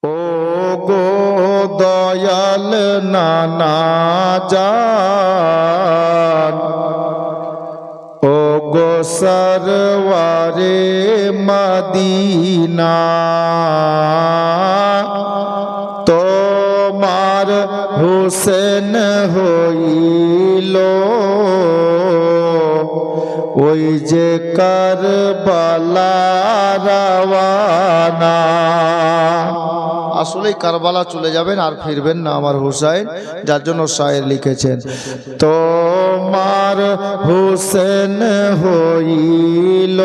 ও গো দয়াল নানা জান, ও গো সরওয়ারে মদিনা, তোমার হোসেন হইল ওই যে কারবালা রওয়ানা। আসলেই কারবালা চলে যাবেন আর ফিরবেন না আমার হুসাইন, যার জন্য শায়ের লিখেছেন, তোমার হোসেন হইল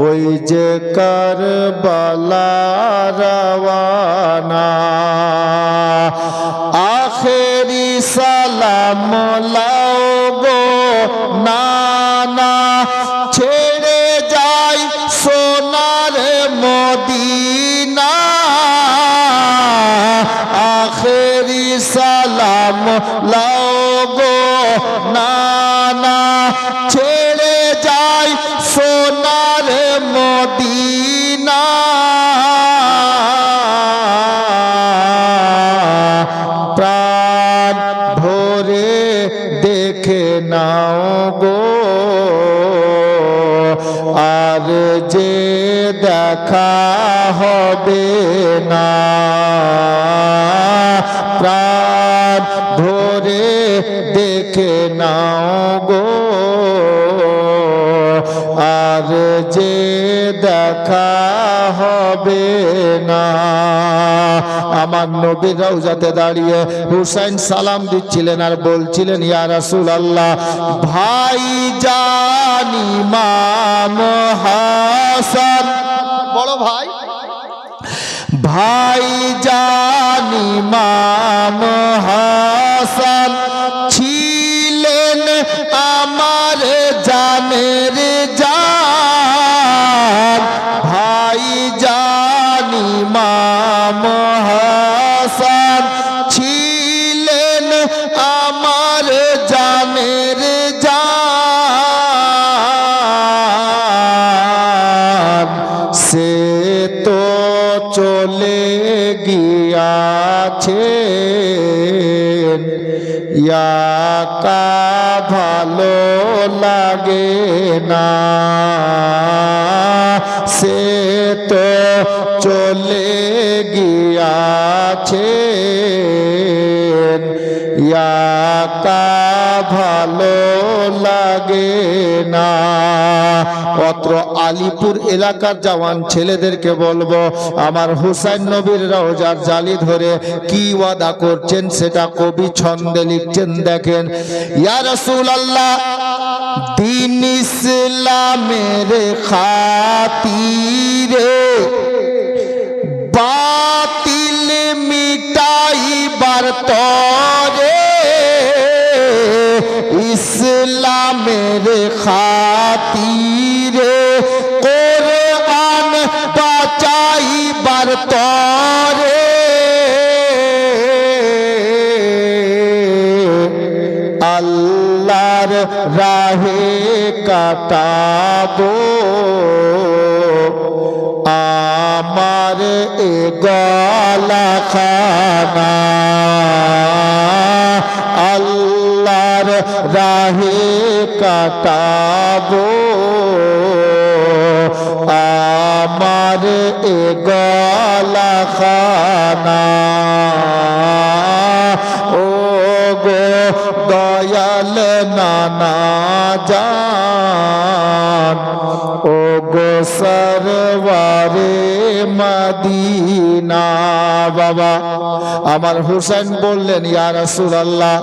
ওই যে কারবালা রওয়ানা। আখেরি সালাম লাও গো নানা, ছেড়ে যাই সোনার মদিনা। আখেরি সালাম লাও গো নানা, ছেড়ে যাই সোনার মদিনা। প্রাণ ভরে দেখে নাও গো, আর যে দেখা হবে না। প্রাণ ভরে দেখে নাও গো, আর যে দেখা হবে না। আমার নবী রওজাতে দাঁড়িয়ে হুসাইন সালাম দিচ্ছিলেন আর বলছিলেন, ইয়া রাসূলুল্লাহ, ভাই জান ইমাম হাসান, বড় ভাই, ভাই জান ইমাম হাসান ছিলেন আমার জানের জান। ভাই জান ইমাম হাসান ছিলেন আমার জানের জান। সে তো চলে গিয়াছে, ইয়াকা ভালো লাগে না। সে তো চলে গিয়াছে, ইয়াকা ভালো লাগে না। অত্র আলিপুর এলাকার জওয়ান ছেলেদেরকে বলবো, আমার হুসাইন নবীর রওজার জালি ধরে কি ওয়াদা করছেন সেটা কবি ছন্দে লিখছেন। দেখেন, ইয়া রাসূলুল্লাহ, দ্বীন ইসলামের খাতিরে বাতিল মিটাইবার তরে, ইসলামের খাতিরে কোরআন বাঁচাইবার তরে, আল্লাহর রাহে কাটাবো আমার এ গলাখানা। আল্লাহর রাহে কাটাবো আমার এ গলাখানা। ও গো দয়াল নানা জান, ও গো সরওয়ারে মদিনা। বাবা আমার হুসাইন বললেন, ইয়া রাসূলুল্লাহ,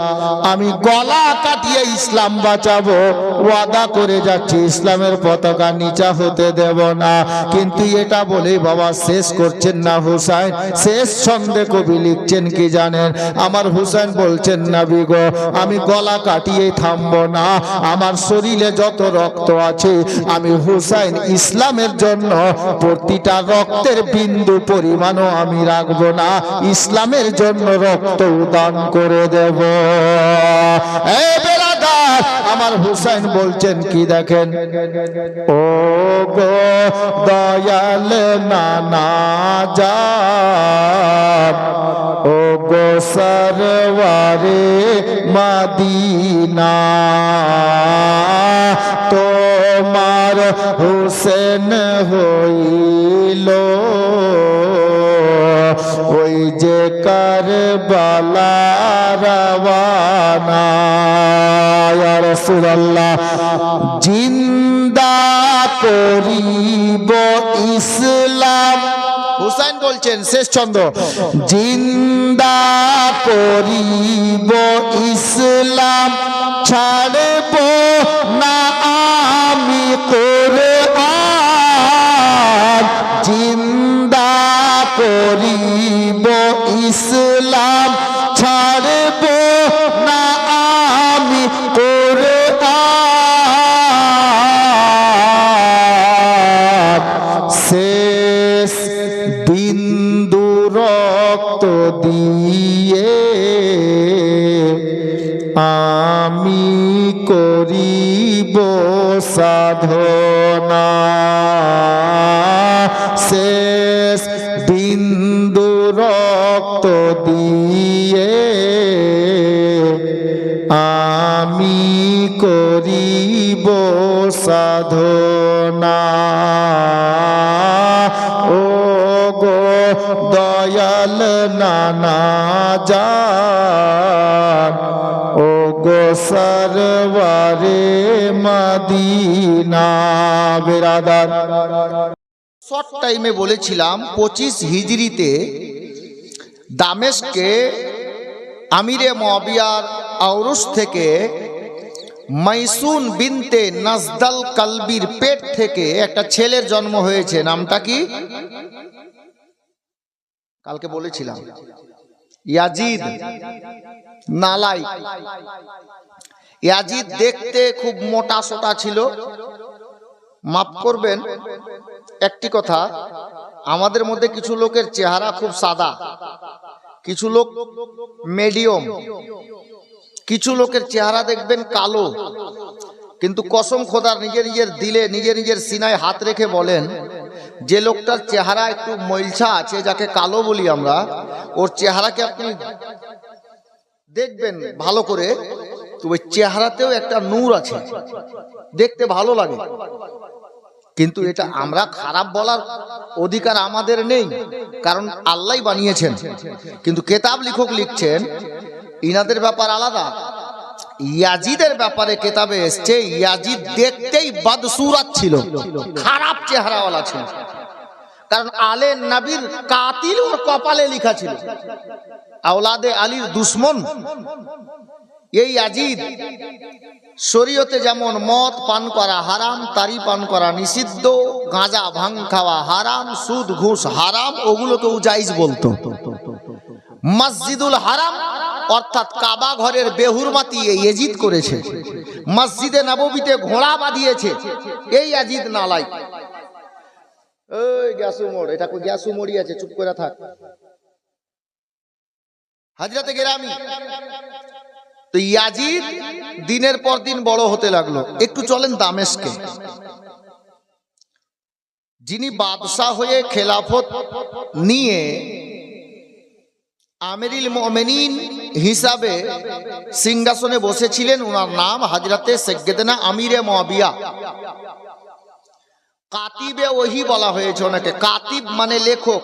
আমি গলা কাটিয়ে ইসলাম বাঁচাবো, ওয়াদা করে যাচ্ছি ইসলামের পতাকা নিচা হতে দেব না। কিন্তু এটা বলে বাবা শেষ করছেন না হুসাইন, শেষ ছন্দে কবি লিখছেন কি জানেন? আমার হুসাইন বলছেন, নবী গো, আমি গলা কাটিয়ে থামবো না। আমার শরীরে যত রক্ত আছে আমি হুসাইন ইসলামের জন্য প্রতিটা রক্তের বিন্দু পরিমাণও আমি রাখবো না, ইসলামের জন্য রক্ত উদান করে দেব। এই বেরাদার, আমার হুসাইন বলছেন কি দেখেন, ও গো দয়াল নানা জান, ও গো সরওয়ারে মদিনা, তোমার হুসেন হইল ওই যে কারবালা রওয়ানা। ইয়া রাসূলুল্লাহ, জিন্দা করিব ইসলাম, হুসাইন বলছেন শেষ ছন্দ, জিন্দা করিব ইসলাম, ছাড়ব না আমি কোরআন, জিন্দা করিব ইসলাম, ছাড়ব না আমি কোরআন, শেষ বিন্দু রক্ত দিয়ে আমি করিব সাধনা, শেষ বিন্দু রক্ত দিয়ে আমি করিব সাধনা। ও গো দয়াল নানা জান, ও গো সরওয়ারে মদিনা। বেরাদার, শর্ট টাইমে বলেছিলাম 25 হিজরিতে দামেস্কে আমিরে মুআবিয়ার আওরস থেকে মাইসুন বিনতে নাজদাল কালবির পেট থেকে একটা ছেলের জন্ম হয়েছে। নামটা কি? কালকে বলেছিলাম, ইয়াজিদ নালাই। ইয়াজিদ দেখতে খুব মোটা সোটা ছিল। মাফ করবেন একটি কথা, আমাদের মধ্যে কিছু লোকের চেহারা খুব সাদা, কিছু লোক মিডিয়াম, কিছু লোকের চেহারা দেখবেন কালো। কিন্তু কসম খোদার, নিজের দিলে নিজের সিনায় হাত রেখে বলেন, যে লোকটার চেহারা একটু ময়লছা আছে, যাকে কালো বলি আমরা, ওর চেহারাকে আপনি দেখবেন ভালো করে, তো ওই চেহারাতেও একটা নূর আছে, দেখতে ভালো লাগে। কিন্তু এটা আমরা খারাপ বলার অধিকার আমাদের নেই, কারণ আল্লাহই বানিয়েছেন। কিন্তু কেতাব লেখক লিখছেন ইনাদের ব্যাপার আলাদা। ইয়াজিদের ব্যাপারে কেতাবে এসছে, ইয়াজিদ দেখতেই বদসুরত ছিল, খারাপ চেহারাওয়ালা ছিল। কারণ আলে নবীর কাতিল ওর কপালে লেখা ছিল, আওলাদে আলীর দুশ্মন। এই ইয়াজিদ শরীয়তে যেমন মদ পান করা হারাম, তারি পান করা নিষিদ্ধ, গাঁজা ভাং খাওয়া হারাম, সুদ ঘুষ হারাম, ওগুলোকে জায়েজ বলতো। মসজিদুল হারাম অর্থাৎ কাবা ঘরের বেহুরমাতি এই ইয়াজিদ করেছে। মসজিদে নববীতে ঘোড়া বাঁধিয়েছে এই ইয়াজিদ নালাই। এই গ্যাসু মোড়, এটা কো গ্যাসু মোড়ি আছে, চুপ করে থাক। হাজরাতে গেরামি, তো ইয়াজিদ দিনের পর দিন বড় হতে লাগলো। একটু চলেন দামেস্কে, যিনি বাদশাহ হয়ে খেলাফত নিয়ে আমিরুল মুমিনিন হিসাবে সিংহাসনে বসেছিলেন, ওনার নাম হযরতে সাইয়্যিদনা আমিরে মুআবিয়া। কাতিবে ওহি বলা হয়েছে ওনাকে। কাতিব মানে লেখক,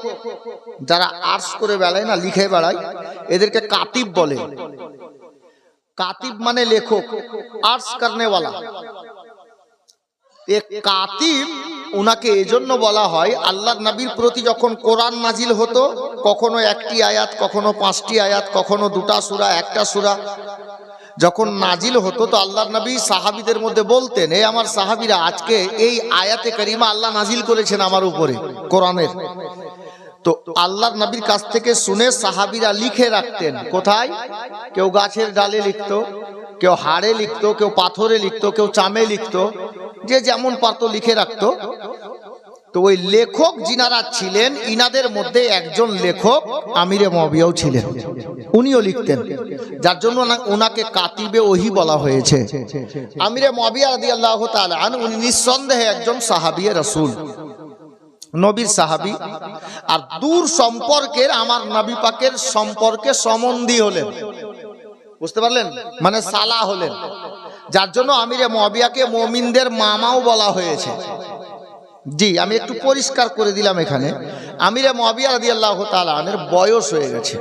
যারা আর্টস করে বেড়ায় না, লিখে বেড়ায়, এদেরকে কাতিব বলে। কাতিব মানে লেখক, আর্টস করনে ওয়ালা। এক কাতিব উনাকে এজন্য বলা হয়, আল্লাহর নবীর প্রতি যখন কোরআন নাজিল হতো, কখনো একটি আয়াত, কখনো 5টি আয়াত, কখনো 2টা সূরা, 1টা সূরা যখন নাজিল হতো, তো আল্লাহর নবী সাহাবীদের মধ্যে বলতেন, এই আমার সাহাবীরা, আজকে এই আয়াতে কারিমা আল্লাহ নাজিল করেছেন আমার উপরে কোরআনের। তো আল্লাহর নবীর কাছ থেকে শুনে সাহাবীরা লিখে রাখতেন। কোথায়? কেউ গাছের ডালে লিখতো, কেউ হাড়ে লিখতো, কেউ পাথরে লিখতো, কেউ চামে লিখতো, যে যেমন পারতো লিখে রাখতো। তো ওই লেখক যিনারা ছিলেন ইনাদের মধ্যে একজন লেখক আমিরে মুয়াবিয়াও ছিলেন, উনিও লিখতেন, যার জন্য ওনাকে কাতিবে ওহী বলা হয়েছে। আমিরে মুয়াবিয়া রাদিয়াল্লাহু তাআলা আনহু উনি নিঃসন্দেহে একজন সাহাবীয়ে রাসূল, নবীর সাহাবী, আর দূর সম্পর্কের আমার নবী পাকের সম্পর্কে সম্বন্ধী হলেন, বুঝতে পারলেন, মানে সালা হলেন, যার জন্য আমিরে মুয়াবিয়াকে মুমিনদের মামাও বলা হয়েছে। জি, আমি একটু পরিষ্কার করে দিলাম এখানে। আমিরে মুয়াবিয়া রাদিয়াল্লাহু তাআলা আনহুর বয়স হয়ে গেছে,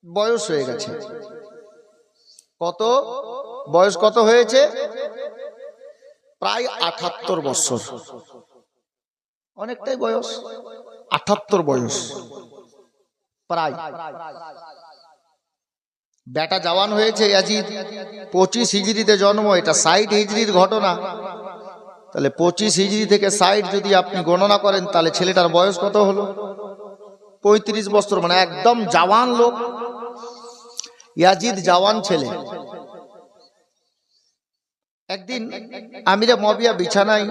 বয়স হয়ে গেছে কত, বয়স কত হয়েছে? প্রায় ৭৮ বছর, অনেকটাই বয়স, ৭৮ বয়স প্রায়। বেটা জওয়ান হয়েছে ইয়াজিদ, 25 হিজরিতে জন্ম, এটা 60 হিজরির ঘটনা। তাহলে 25 হিজরি থেকে 60 যদি আপনি গণনা করেন তাহলে ছেলেটার বয়স কত হলো? 35 বছর, মানে একদম জওয়ান লোক। ইয়াজিদ জওয়ান ছেলে। একদিন আমিরে মুয়াবিয়া বিছানায়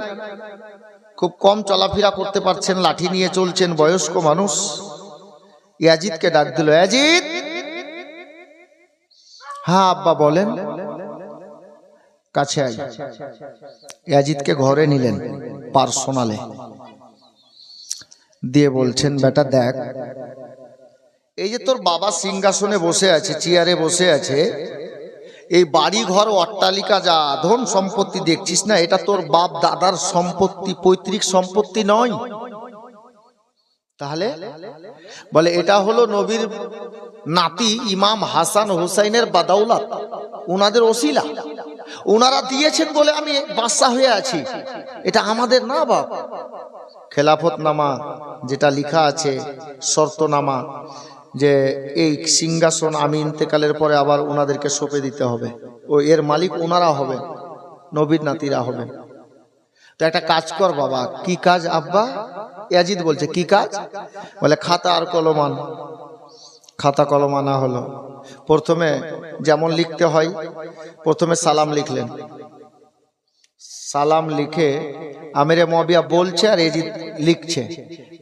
খুব কম চলাফেরা করতে পারছেন, লাঠি নিয়ে চলছেন, বয়স্ক মানুষ। ইয়াজিদকে ডাক দিল, ইয়াজিদ। হ্যাঁ আব্বা বলেন। কাছে আই। ইয়াজিদকে ঘরে নিলেন পার্সোনালে, দিয়ে বলছেন, বেটা দেখ, এই যে তোর বাবা সিংহাসনে বসে আছে, চেয়ারে বসে আছে, এই বাড়ি ঘর অট্টালিকা যা ধন সম্পত্তি দেখছিস না, এটা তোর বাপ দাদার সম্পত্তি, পৈতৃক সম্পত্তি নয়। তাহলে বলে এটা হলো নবীর নাতি ইমাম হাসান হুসাইনের বাদাউলাত, উনাদের ওসিলা, উনারা দিয়েছেন বলে আমি বাদশা হয়ে আছি, এটা আমাদের না বাপ। খেলাফতনামা যেটা লেখা আছে, শর্তনামা, যে এই সিংহাসন আমি ইন্তেকালের পরে আবার ওনাদেরকে সঁপে দিতে হবে, ও এর মালিক ওনারা হবে, নবীর নাতিরা হবে। তো একটা কাজ কর বাবা। কি কাজ আব্বা? ইয়াজিদ বলছে, কি কাজ? বলে খাতা আর কলম আন। খাতা কলম আনা হলো। প্রথমে যেমন লিখতে হয়, প্রথমে সালাম লিখলেন। সালাম লিখে আমিরে মুয়াবিয়া বলছে আর ইয়াজিদ লিখছে।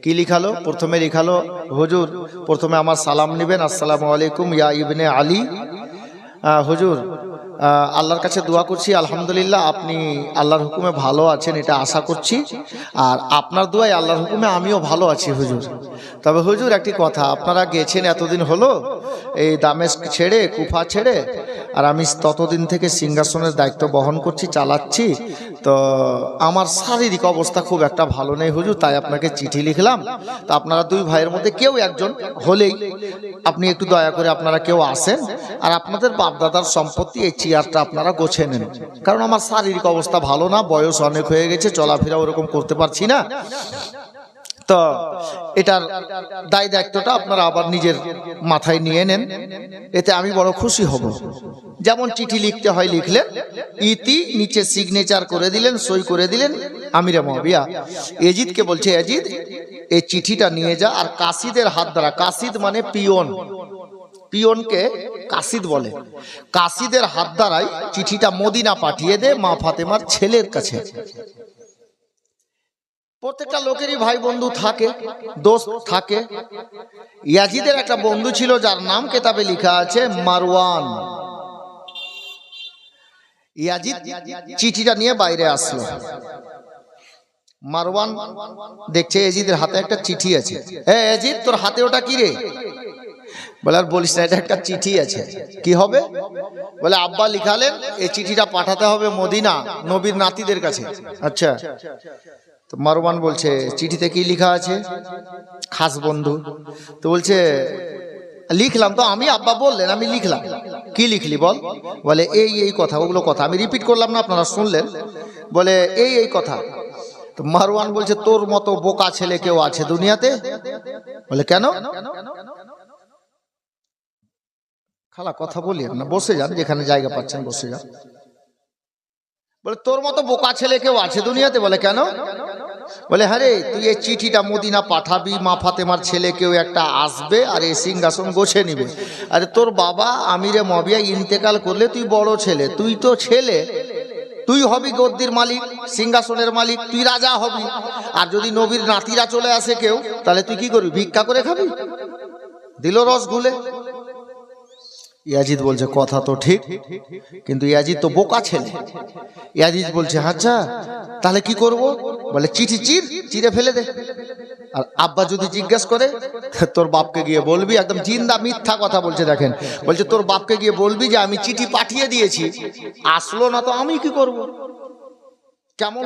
কি লিখালো? প্রথমে লিখালো, হুজুর প্রথমে আমার সালাম নেবেন, আসসালামু আলাইকুম ইয়া ইবনে আলী। হুজুর আল্লাহর কাছে দোয়া করছি, আলহামদুলিল্লাহ আপনি আল্লাহর হুকুমে ভালো আছেন এটা আশা করছি, আর আপনার দোয়ায় আল্লাহর হুকুমে আমিও ভালো আছি হুজুর। তবে হুজুর একটি কথা, আপনারা গেছেন এতদিন হলো এই দামেস্ক ছেড়ে, কুফা ছেড়ে, আর আমি ততদিন থেকে সিংহাসনের দায়িত্ব বহন করছি, চালাচ্ছি, তো আমার শারীরিক অবস্থা খুব একটা ভালো নেই হুজুর, তাই আপনাকে চিঠি লিখলাম। তো আপনারা দুই ভাইয়ের মধ্যে কেউ একজন হলেই আপনি একটু দয়া করে আপনারা কেউ আসেন, আর আপনাদের বাপদাদার সম্পত্তি এই চেয়ারটা আপনারা গোছে নেন, কারণ আমার শারীরিক অবস্থা ভালো না, বয়স অনেক হয়ে গেছে, চলাফেরা ওরকম করতে পারছি না, তো এটার দায় দায়িত্বটা আপনারা আবার নিজের মাথায় নিয়ে নেন, এতে আমি বড় খুশি হব। যেমন চিঠি লিখতে হয় লিখলেন, ইতি নিচে সিগনেচার করে দিলেন, সই করে দিলেন আমিরে মুয়াবিয়া। ইয়াজিদকে বলছে, ইয়াজিদ এই চিঠিটা নিয়ে যা, আর কাসিদের হাত দ্বারা, কাসিদ মানে পিয়ন, পিয়নকে কাসিদ বলে, কাসিদের হাত দ্বারাই চিঠিটা মদিনা পাঠিয়ে দে মা ফাতেমার ছেলের কাছে। প্রত্যেকটা লোকেরই ভাই বন্ধু থাকে, দোস্ত থাকে। ইয়াজিদের একটা বন্ধু ছিল যার নাম কেতাবে লেখা আছে মারওয়ান। ইয়াজিদ চিঠিটা নিয়ে বাইরে আসলো। মারওয়ান দেখছে ইয়াজিদের হাতে একটা চিঠি আছে। হ্যাঁ ইয়াজিদ, তোর হাতে ওটা কি রে? বলে আর বলিস না, এটা একটা চিঠি আছে। কি হবে? বলে আব্বা লিখালেন এই চিঠিটা পাঠাতে হবে মদিনা নবীর নাতিদের কাছে। আচ্ছা, তো মারওয়ান বলছে চিঠিতে কি লেখা আছে? খাস বন্ধু। তো বলছে লিখলাম তো আমি, আব্বা বললেন আমি লিখলাম। কি লিখলি বল? বলে এই এই কথা, ওগুলো কথা আমি রিপিট করলাম না, আপনারা শুনলেন। বলে এই এই কথা। তো মারওয়ান বলছে তোর মতো বোকা ছেলে কেউ আছে দুনিয়াতে? বলে কেন? খালা কথা বলি না, বসে যান, যেখানে জায়গা পাচ্ছেন বসে যান। বলে তোর মতো বোকা ছেলে কেউ আছে দুনিয়াতে? বলে কেন? বলে হ্যাঁ রে, তুই এই চিঠিটা মদিনা পাঠাবি, মা ফাতেমার ছেলে কেউ একটা আসবে আর এই সিংহাসন গোছে নিবে। আরে তোর বাবা আমিরে মুয়াবিয়া ইন্তেকাল করলে তুই বড় ছেলে, তুই তো ছেলে, তুই হবি গদ্দির মালিক, সিংহাসনের মালিক, তুই রাজা হবি। আর যদি নবীর নাতিরা চলে আসে কেউ, তাহলে তুই কি করবি? ভিক্ষা করে খাবি? দিল রস গুলে। ইয়াজিদ বলছে কথা তো ঠিক, কিন্তু ইয়াজিদ তো বোকা ছেলে। ইয়াজিদ বলছে আচ্ছা তাহলে কি করব? বলে চিঠি চিরে ফেলে দে। আর আব্বা যদি জিজ্ঞেস করে, তোর বাপকে গিয়ে বলবি, একদম জিন্দা মিথ্যা কথা বলছে দেখেন, বলছে তোর বাপকে গিয়ে বলবি যে আমি চিঠি পাঠিয়ে দিয়েছি, আসলো না তো আমি কি করব? কেমন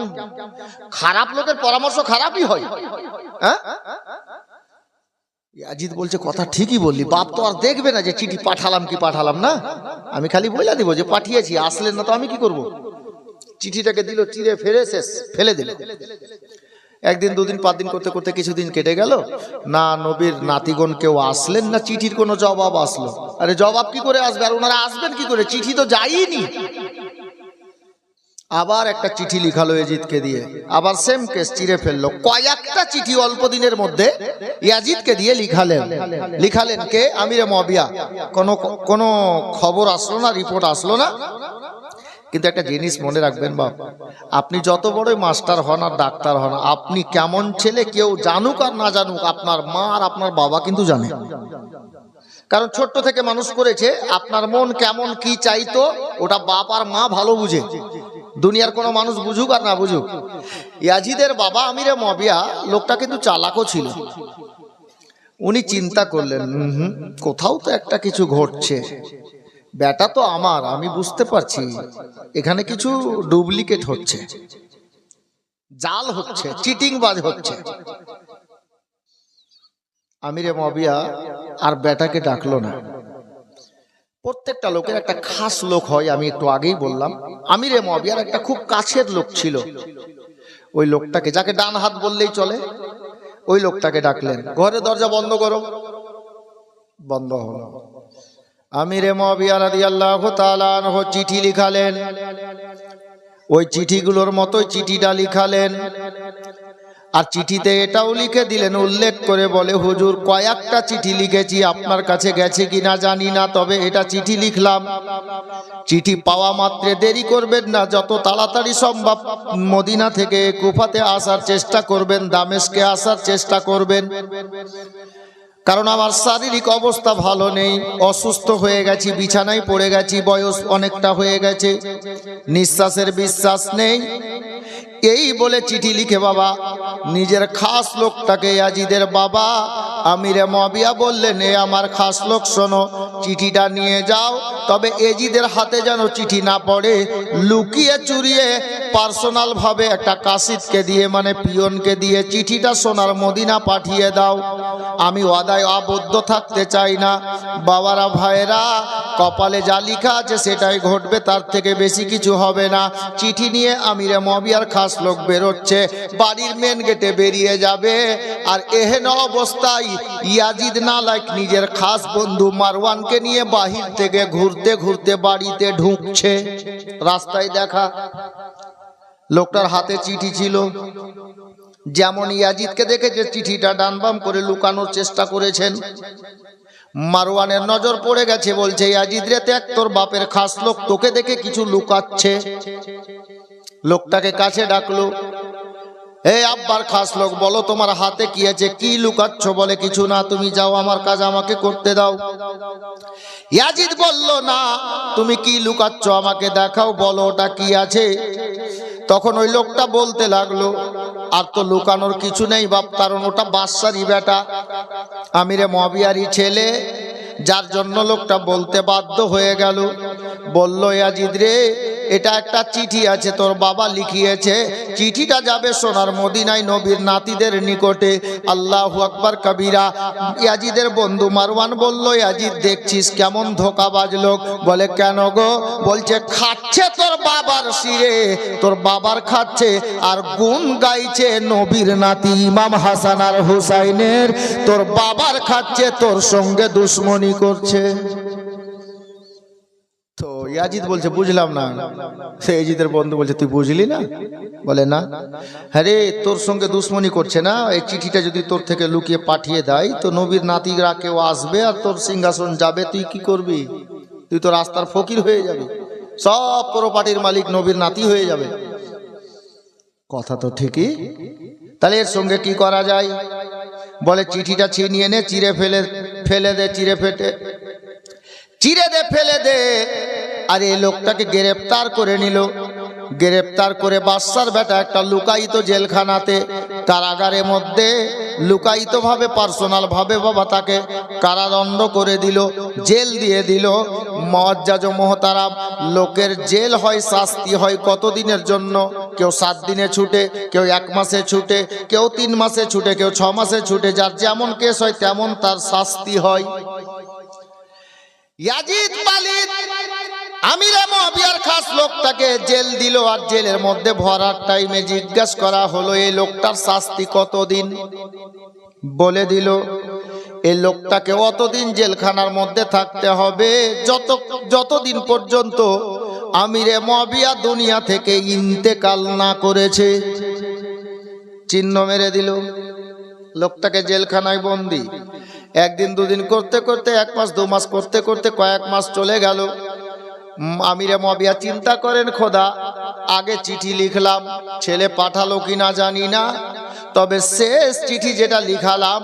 খারাপ লোকের পরামর্শ খারাপই হয়। হ্যাঁ, ইয়াজিদ বলছে কথা ঠিকই বললি, বাপ তো আর দেখবে না যে চিঠি পাঠালাম কি পাঠালাম না, আমি খালি বলে দিব যে পাঠিয়েছি, আসলেন না তো আমি কি করব? চিঠিটাকে দিল, চিরে ফেলে দিল। একদিন দুদিন 5 দিন করতে করতে কিছুদিন কেটে গেল, না নবীর নাতিগণ কেউ আসলেন, না চিঠির কোনো জবাব আসলো। আরে জবাব কি করে আসবে, আর ওনারা আসবেন কি করে? চিঠি তো যায়নি। আবার একটা চিঠি লিখালো ইয়াজিদকে দিয়ে, আবার সেম কেস, চিরে ফেললো। কয়েকটা চিঠি অল্প দিনের মধ্যে ইয়াজিদকে দিয়ে লিখালেন কে? আমিরে মুয়াবিয়া। কোনো খবর আসলো না, রিপোর্ট আসলো না। কিন্তু একটা জিনিস মনে রাখবেন বাপ, আপনি যত বড় মাস্টার হন আর ডাক্তার হন, আপনি কেমন ছেলে কেউ জানুক আর না জানুক, আপনার মা আর আপনার বাবা কিন্তু জানে। কারণ ছোট্ট থেকে মানুষ করেছে, আপনার মন কেমন কি চাইতো ওটা বাপ আর মা ভালো বুঝে। দুনিয়ার কোনো মানুষ বুঝুক আর না বুঝুক। ইয়াজিদের বাবা আমিরে মুয়াবিয়া লোকটা কিন্তু চালাকও ছিল। উনি চিন্তা করলেন কোথাও তো একটা কিছু ঘটছে, বেটা তো আমার, আমি বুঝতে পারছি এখানে কিছু ডুপ্লিকেট হচ্ছে, জাল হচ্ছে, চিটিংবাজ হচ্ছে। আমিরে মুয়াবিয়া আর বেটাকে ডাকলো না। প্রত্যেকটা লোকের একটা খাস লোক হয়, আমি একটু আগেই বললাম। আমিরে মুয়াবিয়ার একটা খুব কাছের লোক ছিল। ওই লোকটাকে, যাকে ডান হাত বললেই চলে, ওই লোকটাকে ডাকলেন। ঘরের দরজা বন্ধ করো। বন্ধ হলো। আমিরে মুয়াবিয়া রাদিয়াল্লাহু তাআলা আনহু চিঠি লিখালেন। ওই চিঠিগুলোর মতোই চিঠিটা লিখালেন। আর চিঠিতে এটাও লিখে দিলেন, উল্লেখ করে বলে, হুজুর কয়েকটা চিঠি লিখেছি, আপনার কাছে গেছে কিনা জানি না, তবে এটা চিঠি লিখলাম। চিঠি পাওয়া মাত্রে দেরি করবেন না, যত তাড়াতাড়ি সম্ভব মদিনা থেকে কুফাতে আসার চেষ্টা করবেন, দামেস্কে আসার চেষ্টা করবেন। কারণ আমার শারীরিক অবস্থা ভালো নেই, অসুস্থ হয়ে গেছি, বিছানায় পড়ে গেছি, বয়স অনেকটা হয়ে গেছে, নিঃশ্বাসের বিশ্বাস নেই। এই বলে চিঠি লিখে বাবা নিজের খাস লোকটাকে, ইয়াজিদের বাবা আমিরে মুয়াবিয়া বললেন, এ আমার খাস লোক, শোনো চিঠিটা নিয়ে যাও, তবে ইয়াজিদের হাতে যেন চিঠি না পড়ে, লুকিয়ে চুরিয়ে পার্সোনাল ভাবে একটা কাসিদকে দিয়ে, মানে পিয়নকে দিয়ে চিঠিটা সোনার মদিনা পাঠিয়ে দাও। আমি ওয়াদায় আবদ্ধ থাকতে চাই না। বাবারা ভাইরা, কপালে যা লেখা আছে সেটাই ঘটবে, তার থেকে বেশি কিছু হবে না। চিঠি নিয়ে আমিরে মুয়াবিয়ার খাস লোক বেরোচ্ছে, বাড়ির মেন গেটে বেরিয়ে যাবে। আর এহেন অবস্থায় ইয়াজিদ নালায়েক নিজের খাস বন্ধু মারওয়ানকে নিয়ে বাহির থেকে ঘুরতে ঘুরতে বাড়িতে ঢুকছে। রাস্তায় দেখা লোকটার হাতে চিঠি ছিল। যেমন ইয়াজিদকে দেখে যে চিঠিটা ডানবাম করে লুকানোর চেষ্টা করেছেন, মারওয়ানের নজর পড়ে গেছে। বলছে, ইয়াজিদ রে, দেখ তোর বাপের খাস লোক তোকে দেখে কিছু লুকাচ্ছে। লোকটাকে কাছে ডাকলো, হে আব্বার খাস লোক, বলো তোমার হাতে কি আছে, কি লুকাচ্ছ? বলে, কিছু না, তুমি যাও, আমার কাজ আমাকে করতে দাও। ইয়াজিদ বলল, না, তুমি কি লুকাচ্ছ আমাকে দেখাও, বলো ওটা কি আছে। তখন ওই লোকটা বলতে লাগলো, আর তো লুকানোর কিছু নেই বাপ, কারণ ওটা বাদশারই বেটা, আমিরে মুয়াবিয়ারই ছেলে, যার জন্য লোকটা বলতে বাধ্য হয়ে গেল। বলল, ইয়াজিদ রে, এটা একটা চিঠি আছে, তোর বাবা লিখিয়েছে, চিঠিটা যাবে সোনার মদিনায় নবীর নাতিদের নিকটে। আল্লাহু আকবার কবিরা। ইয়াজিদের বন্ধু মারওয়ান বলল, ইয়াজিদ দেখছিস কেমন ধোঁকাবাজ লোক। বলে, কেন গো? বলছে, খাচ্ছে তোর বাবার শিরে, তোর বাবার খাচ্ছে, আর গুণ গাইছে নবীর নাতি ইমাম হাসান আর হুসাইনের, তোর বাবার খাচ্ছে, তোর সঙ্গে দুশ্মনী করছে। তো ইয়াজিদ বলছে, বুঝলাম না। সে ইয়াজিদের বন্ধু বলছে, তুই বুঝলি না? বলে, না। হ্যাঁ রে, তোর সঙ্গে দুশ্মনী করছে না, এই চিঠিটা যদি তোর থেকে লুকিয়ে পাঠিয়ে দেয় তো নবীর নাতিরা কেউ আসবে আর তোর সিংহাসন যাবে, তুই কি করবি? তুই তো রাস্তার ফকির হয়ে যাবি। সব প্রপার্টির মালিক নবীর নাতি হয়ে যাবে। কথা তো ঠিকই। তাহলে এর সঙ্গে কি করা যায়? বলে চিঠিটা ছিনিয়ে নে, চিরে ফেলে দে, চিরে দে, ফেলে দে। আর এই লোকটাকে গ্রেফতার করে নিল। গ্রেফতার করে বাদশার বেটা একটা লুকায়িত জেলখানাতে, কারাগারের মধ্যে লুকায়িত ভাবে, পার্সোনাল ভাবে বাবা তাকে কারাদণ্ড করে দিল, জেল দিয়ে দিল। মুআজ্জাজ ও মোহতারাম, লোকের জেল হয়, শাস্তি হয় কতদিনের জন্য? কেউ 7 দিনে ছুটে, কেউ 1 মাসে ছুটে, কেউ 3 মাসে ছুটে, কেউ 6 মাসে ছুটে। যার যেমন কেস হয় তেমন তার শাস্তি হয়। ইয়াজিদ মালিক আমিরে মুআবিয়ার খাস লোকটাকে জেল দিল। আর জেলের মধ্যে ভরার টাইমে জিজ্ঞাসা করা হলো এই লোকটার শাস্তি কতদিন? বলে দিল এই লোকটাকে অতদিন জেলখানার মধ্যে থাকতে হবে যতদিন পর্যন্ত আমিরে মুআবিয়া দুনিয়া থেকে ইন্তেকাল না করেছে। চিহ্ন মেরে দিল। লোকটাকে জেলখানায় বন্দি। 1 দিন 2 দিন করতে করতে 1 মাস 2 মাস করতে করতে কয়েক মাস চলে গেল। আমিরে মুআবিয়া চিন্তা করেন, খোদা আগে চিঠি লিখলাম, ছেলে পাঠালো কিনা জানি না, তবে শেষ চিঠি যেটা লিখালাম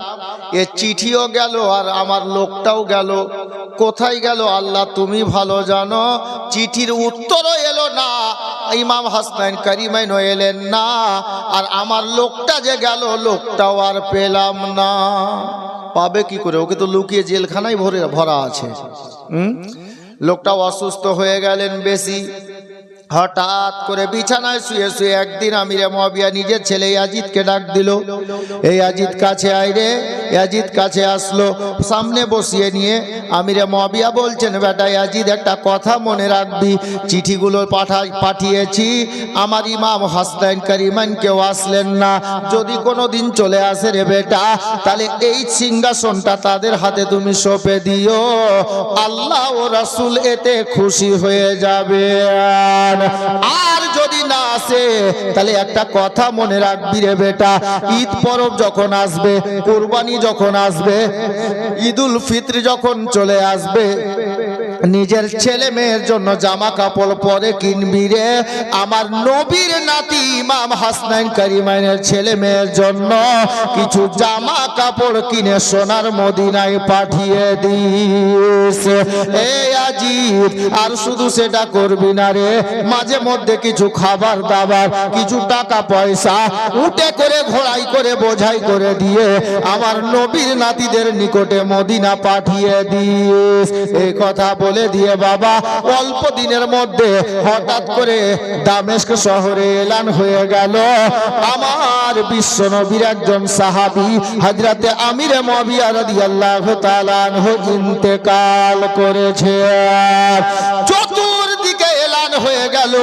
এ চিঠিও গেল আর আমার লোকটাও গেল। কোথায় গেল আল্লাহ তুমি ভালো জানো। চিঠির উত্তরও এলো না, ইমাম হাসনাইন কারিমাইনও এলেন না, আর আমার লোকটা যে গেল লোকটাও আর পেলাম না। পাবে কি করে? ওকে তো লুকিয়ে জেলখানায় ভরা আছে। লোকটাও অসুস্থ হয়ে গেলেন বেশি। হঠাৎ করে বিছানায় শুয়ে শুয়ে একদিন আমিরে মুআবিয়া নিজের ছেলে ইয়াজিদকে ডাক দিল, এই ইয়াজিদ কাছে আয় রে। ইয়াজিদ কাছে আসলো, সামনে বসিয়ে নিয়ে আমিরে মুআবিয়া বলছেন, বেটা ইয়াজিদ একটা কথা মনে রাখবি, চিঠিগুলো পাঠিয়েছি, আমার ইমাম হাসনাইন কারিমাইন কেউ আসলেন না। যদি কোনো দিন চলে আসে রে বেটা, তাহলে এই সিংহাসনটা তাদের হাতে তুমি সঁপে দিও, আল্লাহ ও রাসূল এতে খুশি হয়ে যাবে। আর যদি না আসে তাহলে একটা কথা মনে রাখবি রে বেটা, ঈদ পরব যখন আসবে, কুরবানি যখন আসবে, ঈদুল ফিত্র যখন চলে আসবে, নিজের ছেলে মেয়ের জন্য জামা কাপড় পরে কিনবি রে। আমার নবীর নাতি ইমাম হাসনাইন কারিমাইনের ছেলে মেয়ের জন্য কিছু জামা কাপড় কিনে সোনার মদিনায় পাঠিয়ে দিস। এই ইয়াজিদ, আর শুধু সেটা করবি না রে, মাঝে মধ্যে কিছু খাবার দাবার, কিছু টাকা পয়সা উটে করে, ঘোড়াই করে, বোঝাই করে দিয়ে আমার নবীর নাতিদের নিকটে মদিনা পাঠিয়ে দিস। এই কথা বলে দিয়ে বাবা অল্প দিনের মধ্যে হঠাৎ করে দামেস্ক শহরে এলান হয়ে গেল, আমার বিশ্ব নবীর একজন সাহাবী হযরতে আমিরে মুআবিয়া রাদিয়াল্লাহু তাআলা আনহু ইন্তেকাল করেছে। চতুর্দিকে এলান হয়ে গেল,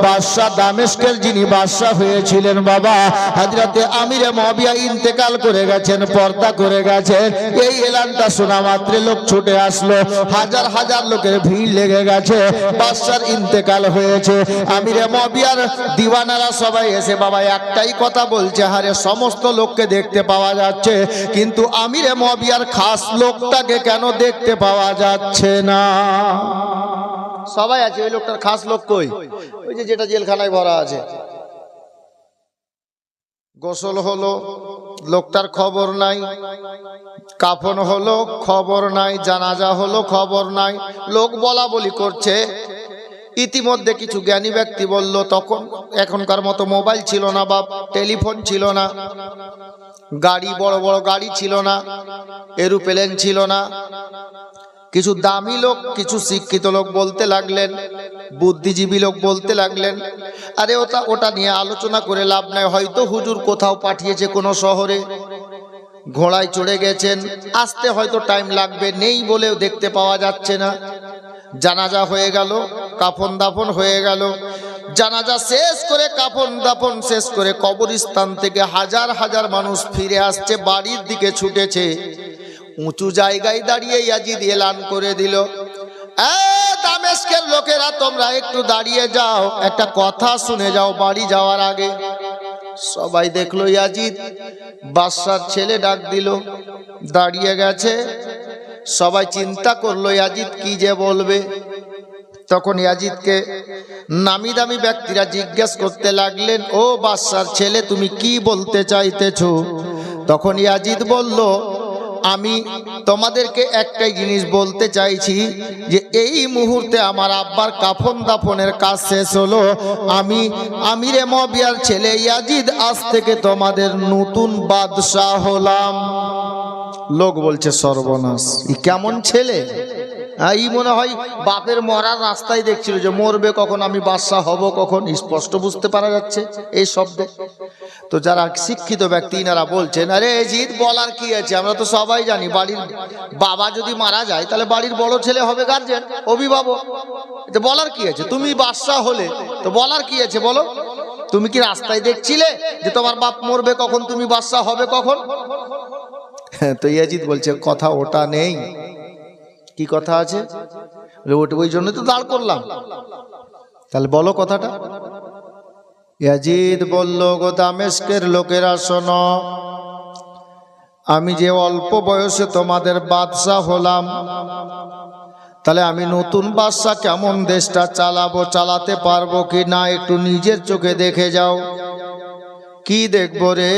বাদশা দামেস্কের যিনি বাদশা হয়েছিলেন বাবা হযরতে আমিরে মুআবিয়া ইন্তেকাল করে গেছেন, পর্দা করে গেছেন। এই এলানটা শোনা মাত্র লোক ছুটে আসলো, হাজার হাজার লোকের ভিড় লেগে গেছে, বাদশার ইন্তেকাল হয়েছে। আমিরে মুআবিয়ার দিওয়ানারা সবাই এসে বাবা একটাই কথা বলছে, হারে সমস্ত লোককে দেখতে পাওয়া যাচ্ছে, কিন্তু আমিরে মুআবিয়ার খাস লোকটাকে কেন দেখতে পাওয়া যাচ্ছে না? সবাই আছে, ওই লোকটার খাস লোক কই? ওই যে যেটা জেলখানায় ভরা আছে। গোসল হলো, লোকটার খবর নাই। কাফন হলো, খবর নাই। জানাজা হলো, খবর নাই। লোক বলা বলি করছে। ইতিমধ্যে কিছু জ্ঞানী ব্যক্তি বলল, তখন এখনকার মতো মোবাইল ছিল না বা টেলিফোন ছিল না, গাড়ি বড় বড় গাড়ি ছিল না, এরোপ্লেন ছিল না। কিছু দামি লোক, কিছু শিক্ষিত লোক বলতে লাগলেন, বুদ্ধিজীবী লোক বলতে লাগলেন, আরে ওটা নিয়ে আলোচনা করে লাভ নাই, হয়তো হুজুর কোথাও পাঠিয়েছে কোনো শহরে, ঘোড়ায় চড়ে গেছেন, আসতে হয়তো টাইম লাগবে, নেই বলেও দেখতে পাওয়া যাচ্ছে না। জানাজা হয়ে গেল, কাফন দাফন হয়ে গেল। জানাজা শেষ করে, কাফন দাফন শেষ করে কবরস্থান থেকে হাজার হাজার মানুষ ফিরে আসছে, বাড়ির দিকে ছুটেছে। উঁচু জায়গায় দাঁড়িয়ে ইয়াজিদ এলান করে দিল, দামেস্কের লোকেরা তোমরা একটু দাঁড়িয়ে যাও, একটা কথা শুনে যাও বাড়ি যাওয়ার আগে। সবাই দেখলো ইয়াজিদ বাদশার ছেলে ডাক দিল, দাঁড়িয়ে গেছে। সবাই চিন্তা করলো ইয়াজিদ কি যে বলবে। তখন ইয়াজিদকে নামি দামি ব্যক্তিরা জিজ্ঞেস করতে লাগলেন, ও বাদশার ছেলে, তুমি কি বলতে চাইতেছো? তখন ইয়াজিদ বলল, আমি তোমাদেরকে একটাই জিনিস বলতে চাইছি যে এই মুহূর্তে আমার আব্বার কাফন দাফনের কাজ শেষ হলো। আমি আমিরে মুআবিয়ার ছেলে ইয়াজিদ আজ থেকে তোমাদের নতুন বাদশাহ হলাম। লোক বলছে সর্বনাশ, ই কেমন ছেলে? এই মনে হয় বাপের মরার রাস্তায় দেখছিল যে মরবে কখন, আমি বাদশাহ হব কখন, স্পষ্ট বুঝতে পারা যাচ্ছে এই শব্দে। তো যারা শিক্ষিত ব্যক্তি ইনারা বলছেন, আরে জিদ বলার কি আছে, আমরা তো সবাই জানি বাড়ির বাবা যদি মারা যায় তাহলে বাড়ির বড় ছেলে হবে গার্জেন, অভিভাবক। তো বলার কি আছে, তুমি বাদশাহ হলে তো বলার কি আছে বলো? তুমি কি রাস্তায় দেখছিলে যে তোমার বাপ মরবে কখন, তুমি বাদশাহ হবে কখন? তো ইয়াজিদ বলছে, কথা ওটা নেই। কি কথা আছে? ওই জন্য তো দাঁড় করলাম। তাহলে বলো কথাটা। ইয়াজিদ বলল, গো দামেস্কের লোকেরা শোনো, আমি যে অল্প বয়সে তোমাদের বাদশাহ হলাম, তাহলে আমি নতুন বাদশাহ কেমন দেশটা চালাবো, চালাতে পারবো কি না একটু নিজের চোখে দেখে যাও। কি দেখবো রে?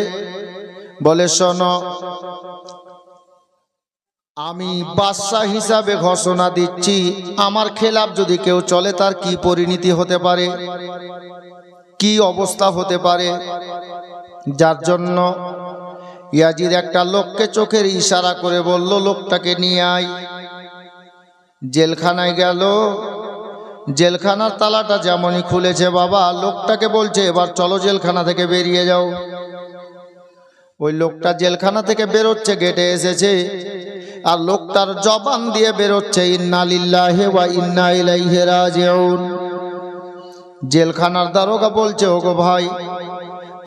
বলে শোনো, আমি বাদশাহ হিসাবে ঘোষণা দিচ্ছি, আমার খেলাফ যদি কেউ চলে তার কি পরিণতি হতে পারে, কি অবস্থা হতে পারে। যার জন্য ইয়াজিদ একটা লোককে চোখের ইশারা করে বলল, লোকটাকে নিয়ে আয়। জেলখানায় গেল, জেলখানার তালাটা যেমনই খুলেছে বাবা, লোকটাকে বলছে, এবার চলো জেলখানা থেকে বেরিয়ে যাও। ওই লোকটা জেলখানা থেকে বেরোচ্ছে, গেটে এসেছে, আর লোকটার জবান দিয়ে বেরোচ্ছে, ইন্না লিল্লাহি ওয়া ইন্না ইলাইহি রাজিউন। জেলখানার দারোগা বলছে, ওগো ভাই,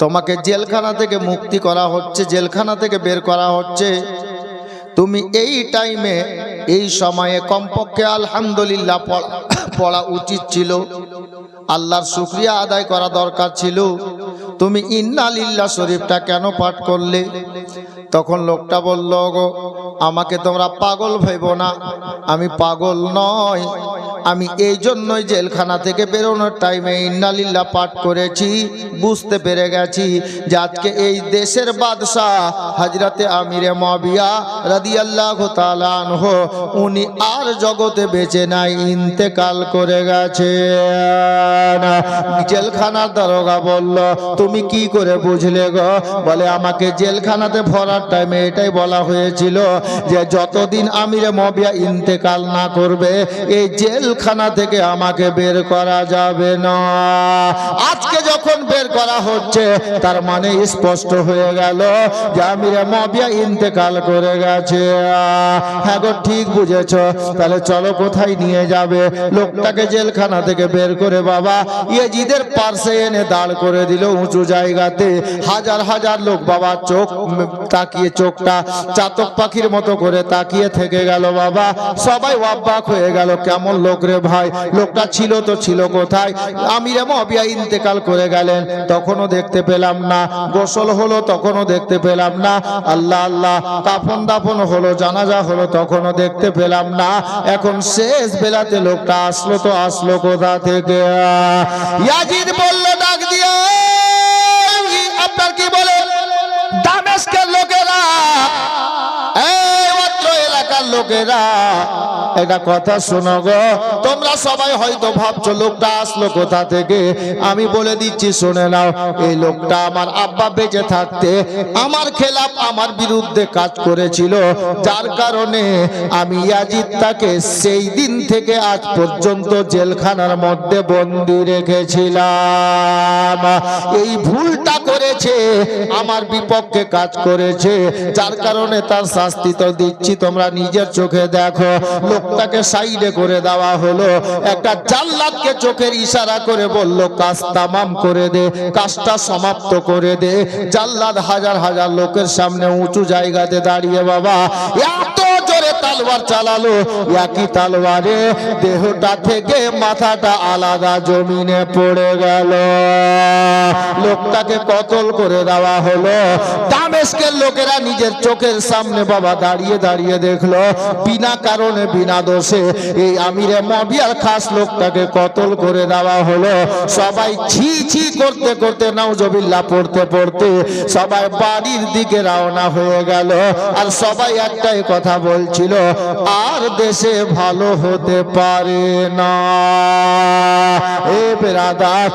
তোমাকে জেলখানা থেকে মুক্তি করা হচ্ছে, জেলখানা থেকে বের করা হচ্ছে, তুমি এই টাইমে এই সময়ে কমপক্ষে আলহামদুলিল্লাহ পড়া উচিত ছিল, আল্লাহর শুকরিয়া আদায় করা দরকার ছিল, তুমি ইন্না লিল্লাহ শরীফটা কেন পাঠ করলে? তখন লোকটা বলল, গো আমাকে তোমরা পাগল ভেবো না, আমি পাগল নয়, আমি এই জন্যই জেলখানা থেকে বেরোনোর টাইমে ইন্না লিল্লাহ পাঠ করেছি, বুঝতে পেরে গেছি যে আজকে এই দেশের বাদশাহ হযরতে আমিরে মুআবিয়া রাদিয়াল্লাহু তাআলা আনহু উনি আর জগতে বেঁচে নাই, ইন্তেকাল করে গেছেন। জেলখানার দারোগা বলল, তুমি কি করে বুঝলে গো? বলে, আমাকে জেলখানাতে ভরার টাইমে এটাই বলা হয়েছিল যে যতদিন আমিরে মুআবিয়া ইন্তেকাল না করবে এই জেলখানা থেকে আমাকে বের করা যাবে না। আজকে যখন বের করা হচ্ছে তার মানে স্পষ্ট হয়ে গেল যে আমিরে মুআবিয়া ইন্তেকাল করে গেছে। হ্যাঁ গো, ঠিক বুঝেছো। তাহলে চলো, কোথায় নিয়ে যাবে? লোকটাকে জেলখানা থেকে বের করে বাবা ইয়াজিদের পাশে এনে দাঁড় করে দিল উঁচু জায়গাতে। হাজার হাজার লোক বাবা চোখ তাকিয়ে, চোখটা চাতক পাখির মতো করে তাকিয়ে থেকে গেল বাবা। সবাই অবাক হয়ে গেল, কেমন লোক রে ভাই, লোকটা ছিল তো ছিল কোথায়? আমিরে মুআবিয়া ইন্তেকাল করে গেলেন, তখনও দেখতে পেলাম না। গোসল হলো, তখনও দেখতে পেলাম না। আল্লাহ আল্লাহ, কাফন দাফন হলো, জানাজা হলো, তখনও দেখতে পেলাম না। এখন শেষ বেলাতে লোকটা আসলো, তো আসলো কোথা থেকে? ইয়াজিদ বলল ডাক দিয়ে, আপনার কি বলে? দামেস্কের লোকেরা, এই অত্র এলাকার লোকেরা, একটা কথা শোনো গো, তোমরা সবাই হয়তো ভাবছো লোকটা আসলো কোথা থেকে। আমি বলে দিচ্ছি, শুনে নাও। এই লোকটা আমার আব্বা বেঁচে থাকতে আমার খেলাফ, আমার বিরুদ্ধে কাজ করেছিল, যার কারণে আমি ইয়াজিদ তাকে সেই দিন থেকে আজ পর্যন্ত জেলখানার মধ্যে বন্দি রেখেছিলাম। এই ভুলটা করেছে, আমার বিপক্ষে কাজ করেছে, যার কারণে তার শাস্তি তো দিচ্ছি, তোমরা নিজের চোখে দেখো। লোকটাকে সাইডে করে দেওয়া হলো। একটা জাল্লাদকে চোখের ইশারা করে বলল, কাজ তামাম করে দে, কাজটা সমাপ্ত করে দে। জাল্লাদ হাজার হাজার লোকের সামনে উঁচু জায়গাতে দাঁড়িয়ে বাবা এত জোরে তলোয়ার চালালো, একই তলোয়ারে দেহটা থেকে মাথাটা আলাদা জমিনে পড়ে গেল। লোকটাকে কতল করে দেওয়া হলো। দামেস্কের লোকেরা নিজের চোখের সামনে বাবা দাঁড়িয়ে দাঁড়িয়ে দেখলো বিনা কারণে বিনা দোষে এই আমিরে মুআবিয়ার খাস লোকটাকে কতল করে দেওয়া হলো। সবাই ছি ছি করতে করতে নাউজুবিল্লাহ পড়তে পড়তে সবাই বাড়ির দিকে রওনা হয়ে গেল। আর সবাই একটাই কথা বলছিল, আর দেশে ভালো হতে পারে না। এ বেরাদার,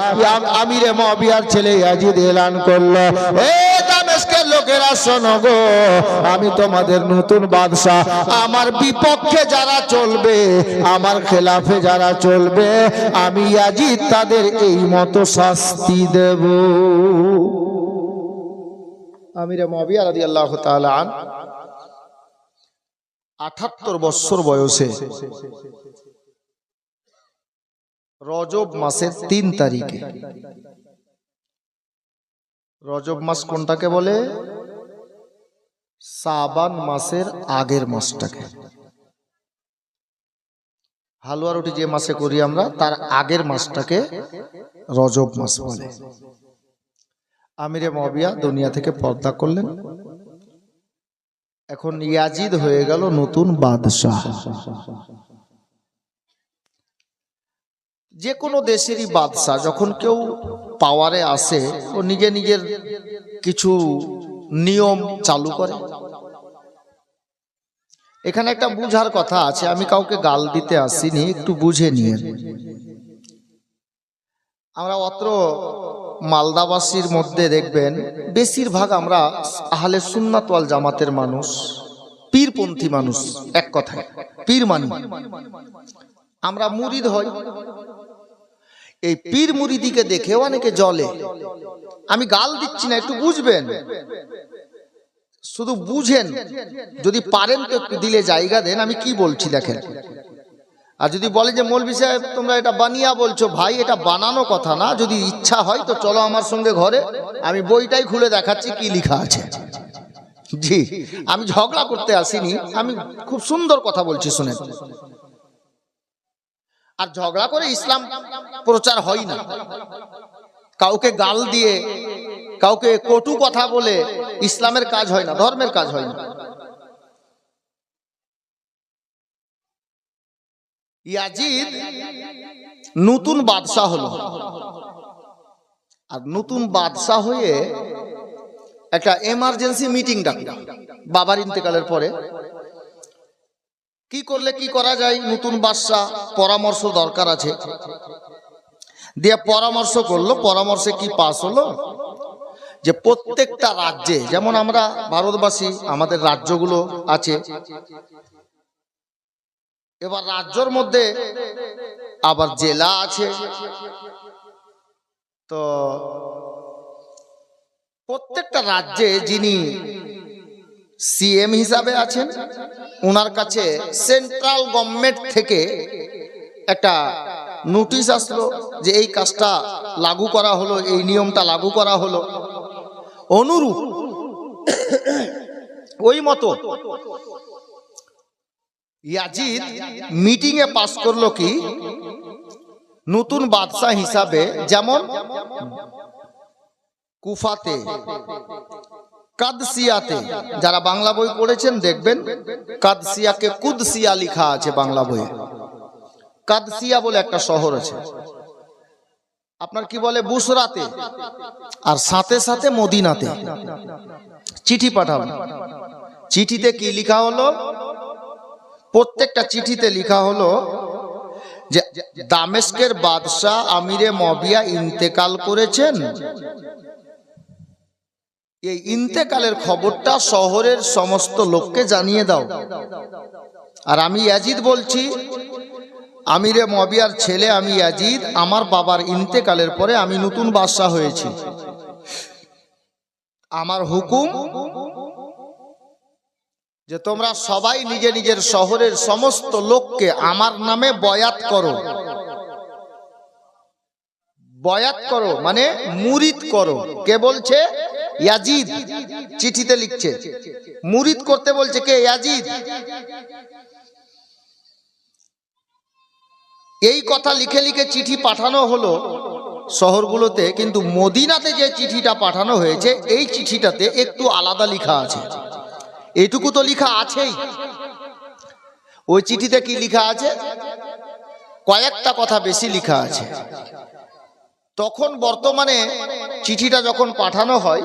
আমিরে মুআবিয়ার ছেলে ইয়াজিদ এলান করলো, এ দামেস্কের লোকেরা শোনো গো, আমি তোমাদের নতুন বাদশা। আমার বিপক্ষে যারা চলবে, আমার খেলাফে যারা চলবে, আমি ইয়াজিদ তাদের এই মতো শাস্তি দেব। আমিরে মুআবিয়া রাদিয়াল্লাহু তাআলা আন ৭৮ বছর বয়সে রজব মাসের ৩ তারিখে, রজব মাস কোনটাকে বলে? শাবান মাসের আগের মাসটাকে। হালুয়া রুটি যে মাসে করি আমরা, তার আগের মাসটাকে রজব মাস বলে। আমিরে মুআবিয়া দুনিয়া থেকে পর্দা করলেন। এখন ইয়াজিদ হয়ে গেল নতুন বাদশাহ। যে কোনো দেশেরই বাদশাহ যখন কেউ পাওয়ারে আসে, ও নিজে নিজের কিছু নিয়ম চালু করে। এখানে একটা বুঝার কথা আছে, আমি কাউকে গাল দিতে আসিনি, একটু বুঝে নিয়ে। আমরা অত্র মালদাবাসীর মধ্যে দেখবেন বেশিরভাগ আমরা আহলে সুন্নাত ওয়াল জামাতের মানুষ, পীরপন্থী মানুষ। এক কথায় পীর মানি, আমরা মুরিদ হই। এই পীর মুরিদিকে দেখে অনেকে জ্বলে। আমি গাল দিচ্ছি না, একটু বুঝবেন, শুধু বুঝেন। যদি পারেন তো একটু দিলে জায়গা দেন। আমি কি বলছি দেখেন। আর যদি বলে যে মৌলভী সাহেব তোমরা এটা বানিয়া বলছো, ভাই এটা বানানো কথা না। যদি ইচ্ছা হয় তো চলো আমার সঙ্গে ঘরে, আমি বইটাই খুলে দেখাচ্ছি কি লেখা আছে। জি, আমি ঝগড়া করতে আসিনি, আমি খুব সুন্দর কথা বলছি, শুনেন। আর ঝগড়া করে ইসলাম প্রচার হয় না। কাউকে গাল দিয়ে, কাউকে কটু কথা বলে ইসলামের কাজ হয় না, ধর্মের কাজ হয় না। ইয়াজিদ নতুন বাদশাহ হলো। আর নতুন বাদশাহ হয়ে একটা এমার্জেন্সি মিটিং ডাকলো বাবার ইন্তেকালের পরে। কি করলে কি করা যায়, নতুন বাদশাহ, পরামর্শ দরকার আছে। দিয়ে পরামর্শ করলো। পরামর্শে কি পাস হলো যে প্রত্যেকটা রাজ্যে, যেমন আমরা ভারতবাসী আমাদের রাজ্যগুলো আছে, এবার রাজ্যের মধ্যে আবার জেলা আছে। তো প্রত্যেকটা রাজ্যে যিনি সিএম হিসাবে আছেন, ওনার কাছে সেন্ট্রাল গভর্নমেন্ট থেকে একটা নোটিশ আসলো যে এই কাজটা লাগু করা হলো, এই নিয়মটা লাগু করা হলো। অনুরূপ ওই মতো ইয়াজিদ মিটিং এ পাস করলো কি, নতুন বাদশাহ হিসাবে যেমন কুফাতে, কাদসিয়াতে, যারা বাংলা বই পড়েছেন দেখবেন কাদসিয়াকে কুদসিয়া লেখা আছে বাংলা বইয়ে। কাদসিয়া বলে একটা শহর আছে, আপনার কি বলে বুসরাতে, আর সাথে সাথে মদিনাতে চিঠি পাঠালো। চিঠিতে কি লেখা হলো? প্রত্যেকটা চিঠিতে লেখা হলো যে দামেস্কের বাদশাহ আমিরে মুআবিয়া ইন্তেকাল করেছেন। এই ইন্তেকালের খবরটা শহরের সমস্ত লোককে জানিয়ে দাও। আর আমি ইয়াজিদ বলছি, আমিরে মুআবিয়ার ছেলে আমি ইয়াজিদ, আমার বাবার ইন্তেকালের পরে আমি নতুন বাদশাহ হয়েছি। আমার হুকুম যে তোমরা সবাই নিজে নিজের শহরের সমস্ত লোককে আমার নামে বয়াত করো। বয়াত করো মানে মুরিদ করো। কে বলছে? ইয়াজিদ চিঠিতে লিখছে, মুরিদ করতে বলছে কে? ইয়াজিদ। এই কথা লিখে লিখে চিঠি পাঠানো হলো শহরগুলোতে, কিন্তু মদিনাতে যে চিঠিটা পাঠানো হয়েছে এই চিঠিটাতে একটু আলাদা লেখা আছে। এইটুকু তো লেখা আছেই। ওই চিঠিতে কি লেখা আছে? কয়েকটা কথা বেশি লেখা আছে। তখন বর্তমানে চিঠিটা যখন পাঠানো হয়,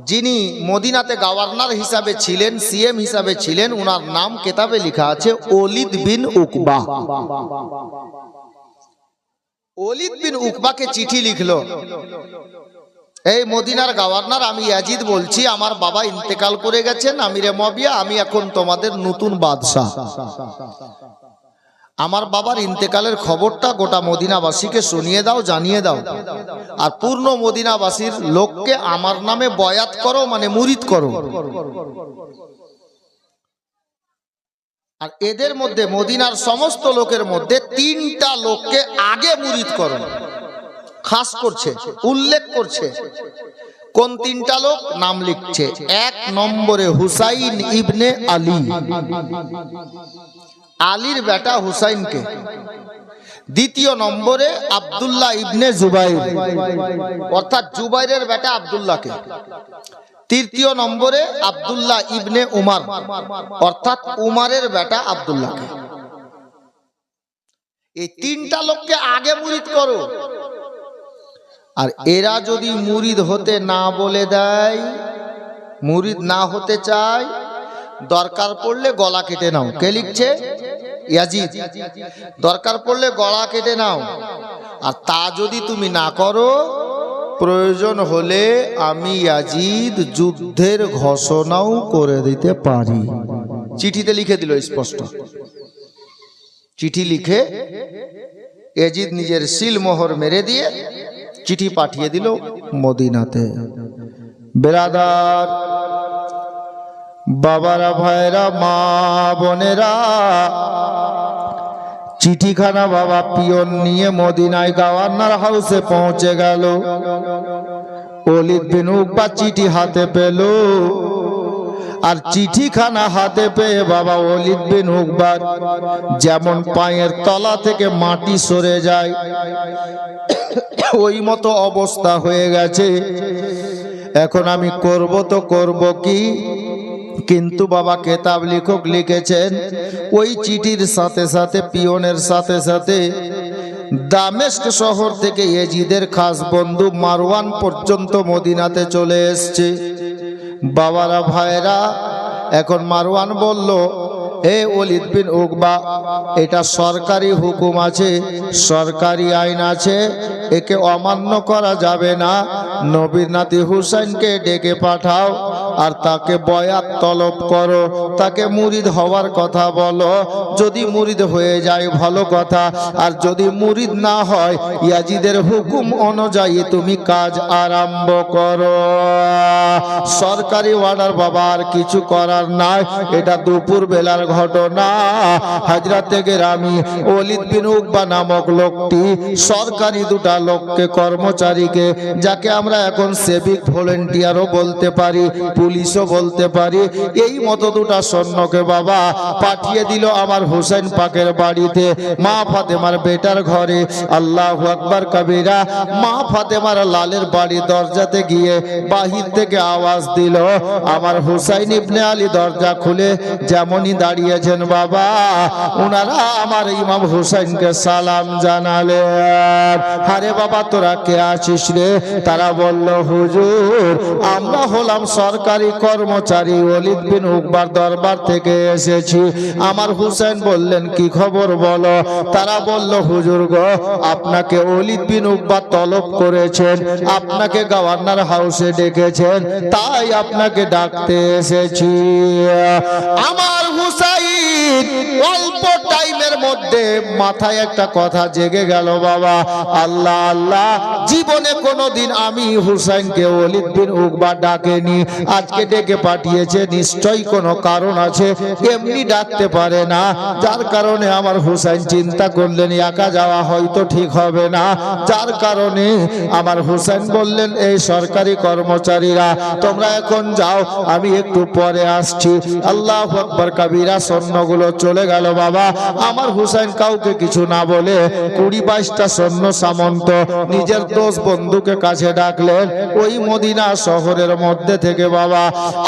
যিনি মদিনাতে গভর্নর হিসাবে ছিলেন, সিএম হিসাবে ছিলেন, ওনার নাম কিতাবে লেখা আছে ওলিদ বিন উকবা। ওলিদ বিন উকবাকে চিঠি লিখলো, এই মদিনার গভর্নর, আমি ইয়াজিদ বলছি, আমার বাবা ইন্তেকাল করে গেছেন আমিরে মুয়াবিয়া, আমি এখন তোমাদের নতুন বাদশাহ। আমার বাবার ইন্তেকালের খবরটা গোটা মদিনাবাসীকে শুনিয়ে দাও, জানিয়ে দাও, আর পূর্ণ মদিনাবাসীর লোককে আমার নামে বয়াত করো, মানে মুরিদ করো। আর এদের মধ্যে, মদিনার সমস্ত লোকের মধ্যে 3টা লোককে আগে মুরিদ করো। খাস করছে, উল্লেখ করছে। কোন 3টা লোক? নাম লিখছে। 1 নম্বরে হুসাইন ইবনে আলী, আলীর বেটা হুসাইনকে। 2 নম্বরে আব্দুল্লাহ ইবনে জুবাইর, অর্থাৎ জুবাইরের বেটা আব্দুল্লাহকে। 3 নম্বরে আব্দুল্লাহ ইবনে উমার, অর্থাৎ উমারের বেটা আব্দুল্লাহকে। এই 3টা লোককে আগে মুরিদ করো। আর এরা যদি মুরিদ হতে না বলে দেয়, মুরিদ না হতে চায়, দরকার পড়লে গলা কেটে নাও। কে লিখছে? ইয়াজিদ। দরকার পড়লে গলা কেটে নাও। আর তা যদি তুমি না করো, প্রয়োজন হলে আমি ইয়াজিদ যুদ্ধের ঘোষণাও করে দিতে পারি। চিঠিতে লিখে দিল স্পষ্ট। চিঠি লিখে ইয়াজিদ নিজের সিল মোহর মেরে দিয়ে চিঠি পাঠিয়ে দিল মদিনাতে। বেরাদার, বাবারা, ভাইরা, মা বোনেরা, চিঠিখানা বাবা পিয়ন নিয়ে মদিনায় গভর্নর হাউসে পৌঁছে গেল। ওলিদ বিন উকবা চিঠি হাতে পেল। আর চিঠিখানা হাতে পেয়ে বাবা ওলিদ বিন উকবার যেমন পায়ের তলা থেকে মাটি সরে যায়, ওই মতো অবস্থা হয়ে গেছে। এখন আমি করব তো করব কি? কিন্তু বাবা কেতাব লেখক লিখেছেন, ওই চিঠির সাথে সাথে, পিয়নের সাথে সাথে দামেস্ক শহর থেকে ইয়াজিদের খাস বন্ধু মারওয়ান পর্যন্ত মদিনাতে চলে এসছে। বাবারা, ভাইরা, এখন মারওয়ান বলল, হে ওলিদ বিন উকবা, এটা সরকারি হুকুম আছে, সরকারি আইন আছে, একে অমান্য করা যাবে না। নবীর নাতি হুসাইনকে ডেকে পাঠাও আর তাকে বয়াত তলব করো, তাকে মুরিদ হওয়ার কথা বলো। যদি মুরিদ হয়ে যায় ভালো কথা, আর যদি মুরিদ না হয় ইয়াজিদের হুকুম অনুযায়ী তুমি কাজ আরম্ভ করো। সরকারি অর্ডার বাবা, আর কিছু করার নাই। এটা দুপুর বেলার ঘটনা। হযরতে গেরামি ওলিদ বিন উকবা নামক লোকটি সরকারি 2টা লোককে, কর্মচারীকে, যাকে আমরা এখন সিভিক ভলেন্টিয়ারও বলতে পারি, পুলিশও বলতে পারি, এই মতো 2টা সৈন্যকে বাবা পাঠিয়ে দিল আমার হুসাইন পাকের বাড়িতে, মা ফাতেমার বেটার ঘরে। আল্লাহু আকবার কবীরা। মা ফাতেমার লালের বাড়ি দরজাতে গিয়ে বাহির থেকে আওয়াজ দিল, আমার হুসাইন ইবনে আলী দরজা খুলে যেমনই দাঁড়িয়েছেন বাবা, ওনারা আমার ইমাম হুসাইনকে সালাম জানালেন। আরে বাবা, তোরা কে আছিস রে? তারা বলল, হুজুর, আমরা হলাম সরকারি কর্মচারী, ওলিদ বিন উকবার দরবার থেকে এসেছি। আমার হুসাইন বললেন, কি খবর বলো? তারা বলল, হুজুর গো, আপনাকে ওলিদ বিন উকবা তলব করেছেন, আপনাকে গভর্নর হাউসে ডেকেছেন, তাই আপনাকে ডাকতে এসেছি। আমার হুসাইন নাবির অল্প টাইমের মধ্যে মাথায় একটা কথা জেগে গেল, বাবা আল্লাহ আল্লাহ, জীবনে কোনোদিন আমি হুসাইনকে ওয়ালিদ বিন উকবা ডাকেনি, আজকে ডেকে পাঠিয়েছে, নিশ্চয়ই কোনো কারণ আছে, এমনি ডাকতে পারে না। যার কারণে আমার হুসাইন চিন্তা করলেন একা যাওয়া হয়তো ঠিক হবে না, যার কারণে আমার হুসাইন বললেন এই সরকারি কর্মচারীরা তোমরা এখন যাও, আমি একটু পরে আসছি। আল্লাহু আকবার কাবীরা, সৈন্যগুলো চলে গেল। বাবা আমার হুসাইন কাউকে কিছু না বলে 20-22টা সৈন্য সামন্ত নিজের 10 বন্ধুকে কাছে ডাকলেন। ওই মদিনা শহরের মধ্যে থেকে বাবা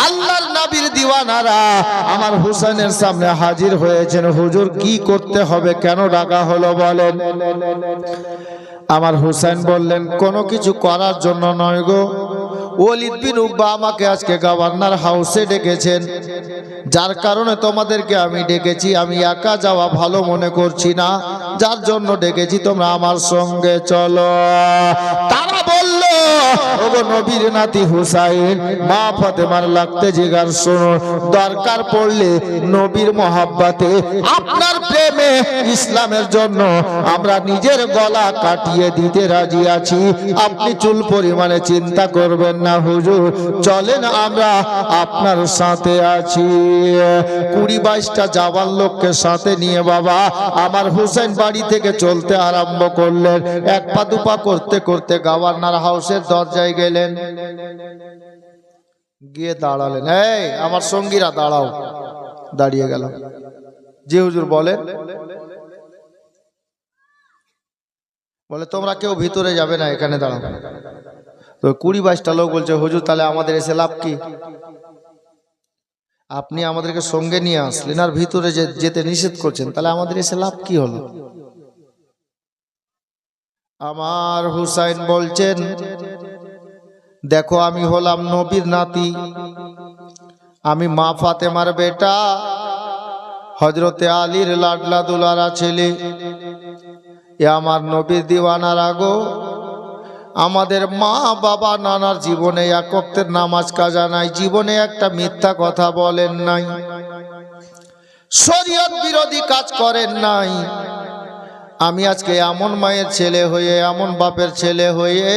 আল্লাহর নবীর দিওয়ানারা আমার হুসাইনের সামনে হাজির হয়েছেন। হুজুর কি করতে হবে, কেন ডাকা হলো বলেন। আমার হুসাইন বললেন কোনো কিছু করার জন্য নয় গো, ওয়ালিদ বিন উকবা আমাকে আজকে গভর্নর হাউসে ডেকেছেন, যার কারণে তোমাদেরকে আমি ডেকেছি। আমি একা যাওয়া ভালো মনে করছি না, যার জন্য ডেকেছি তোমরা আমার সঙ্গে চলো। তারা বলল ওগো নবীর নাতি হুসাইন, মা ফাতেমার লাগতে জিগার শুনুন, দরকার পড়লে নবীর মহাব্বতে আপনার প্রেমে ইসলামের জন্য আমরা নিজের গলা কাটিয়ে দিতে রাজি আছি, আপনি চুল পরিমাণে চিন্তা করবেন না হুজুর, চলেন আমরা আপনার সাথে আছি। 20-22টা জাবান লোককে সাথে নিয়ে বাবা আমার হুসাইন বাড়ি থেকে চলতে আরম্ভ করলেন। এক পা দুপা করতে করতে গভর্নর হাউসের দরজায় গেলেন, গিয়ে দাঁড়ালেন। এই আমার সঙ্গীরা দাঁড়াও। দাঁড়িয়ে গেল। জি হুজুর বলেন। বলে তোমরা কেউ ভিতরে যাবে না, এখানে দাঁড়াও। তো 20-22টা লোক বলছে হুজুর তাহলে আমাদের এসে লাভ কি, আপনি আমাদেরকে সঙ্গে নিয়ে আসলেন আর ভিতরে যেতে নিষেধ করছেন, তাহলে আমাদের এসে লাভ কি হলো। আমার হুসাইন বলছেন দেখো আমি হলাম নবীর নাতি, আমি মা ফাতেমার বেটা, হযরতে আলীর লাডলা দুলারা ছেলে, এ আমার নবীর দিওয়ানারা গো, আমাদের মা বাবা নানার জীবনে এক ওয়াক্তের নামাজ কাজা নাই, জীবনে একটা মিথ্যা কথা বলেন নাই, শরীয়ত বিরোধী কাজ করেন নাই। আমি আজকে এমন মায়ের ছেলে হয়ে এমন বাপের ছেলে হয়ে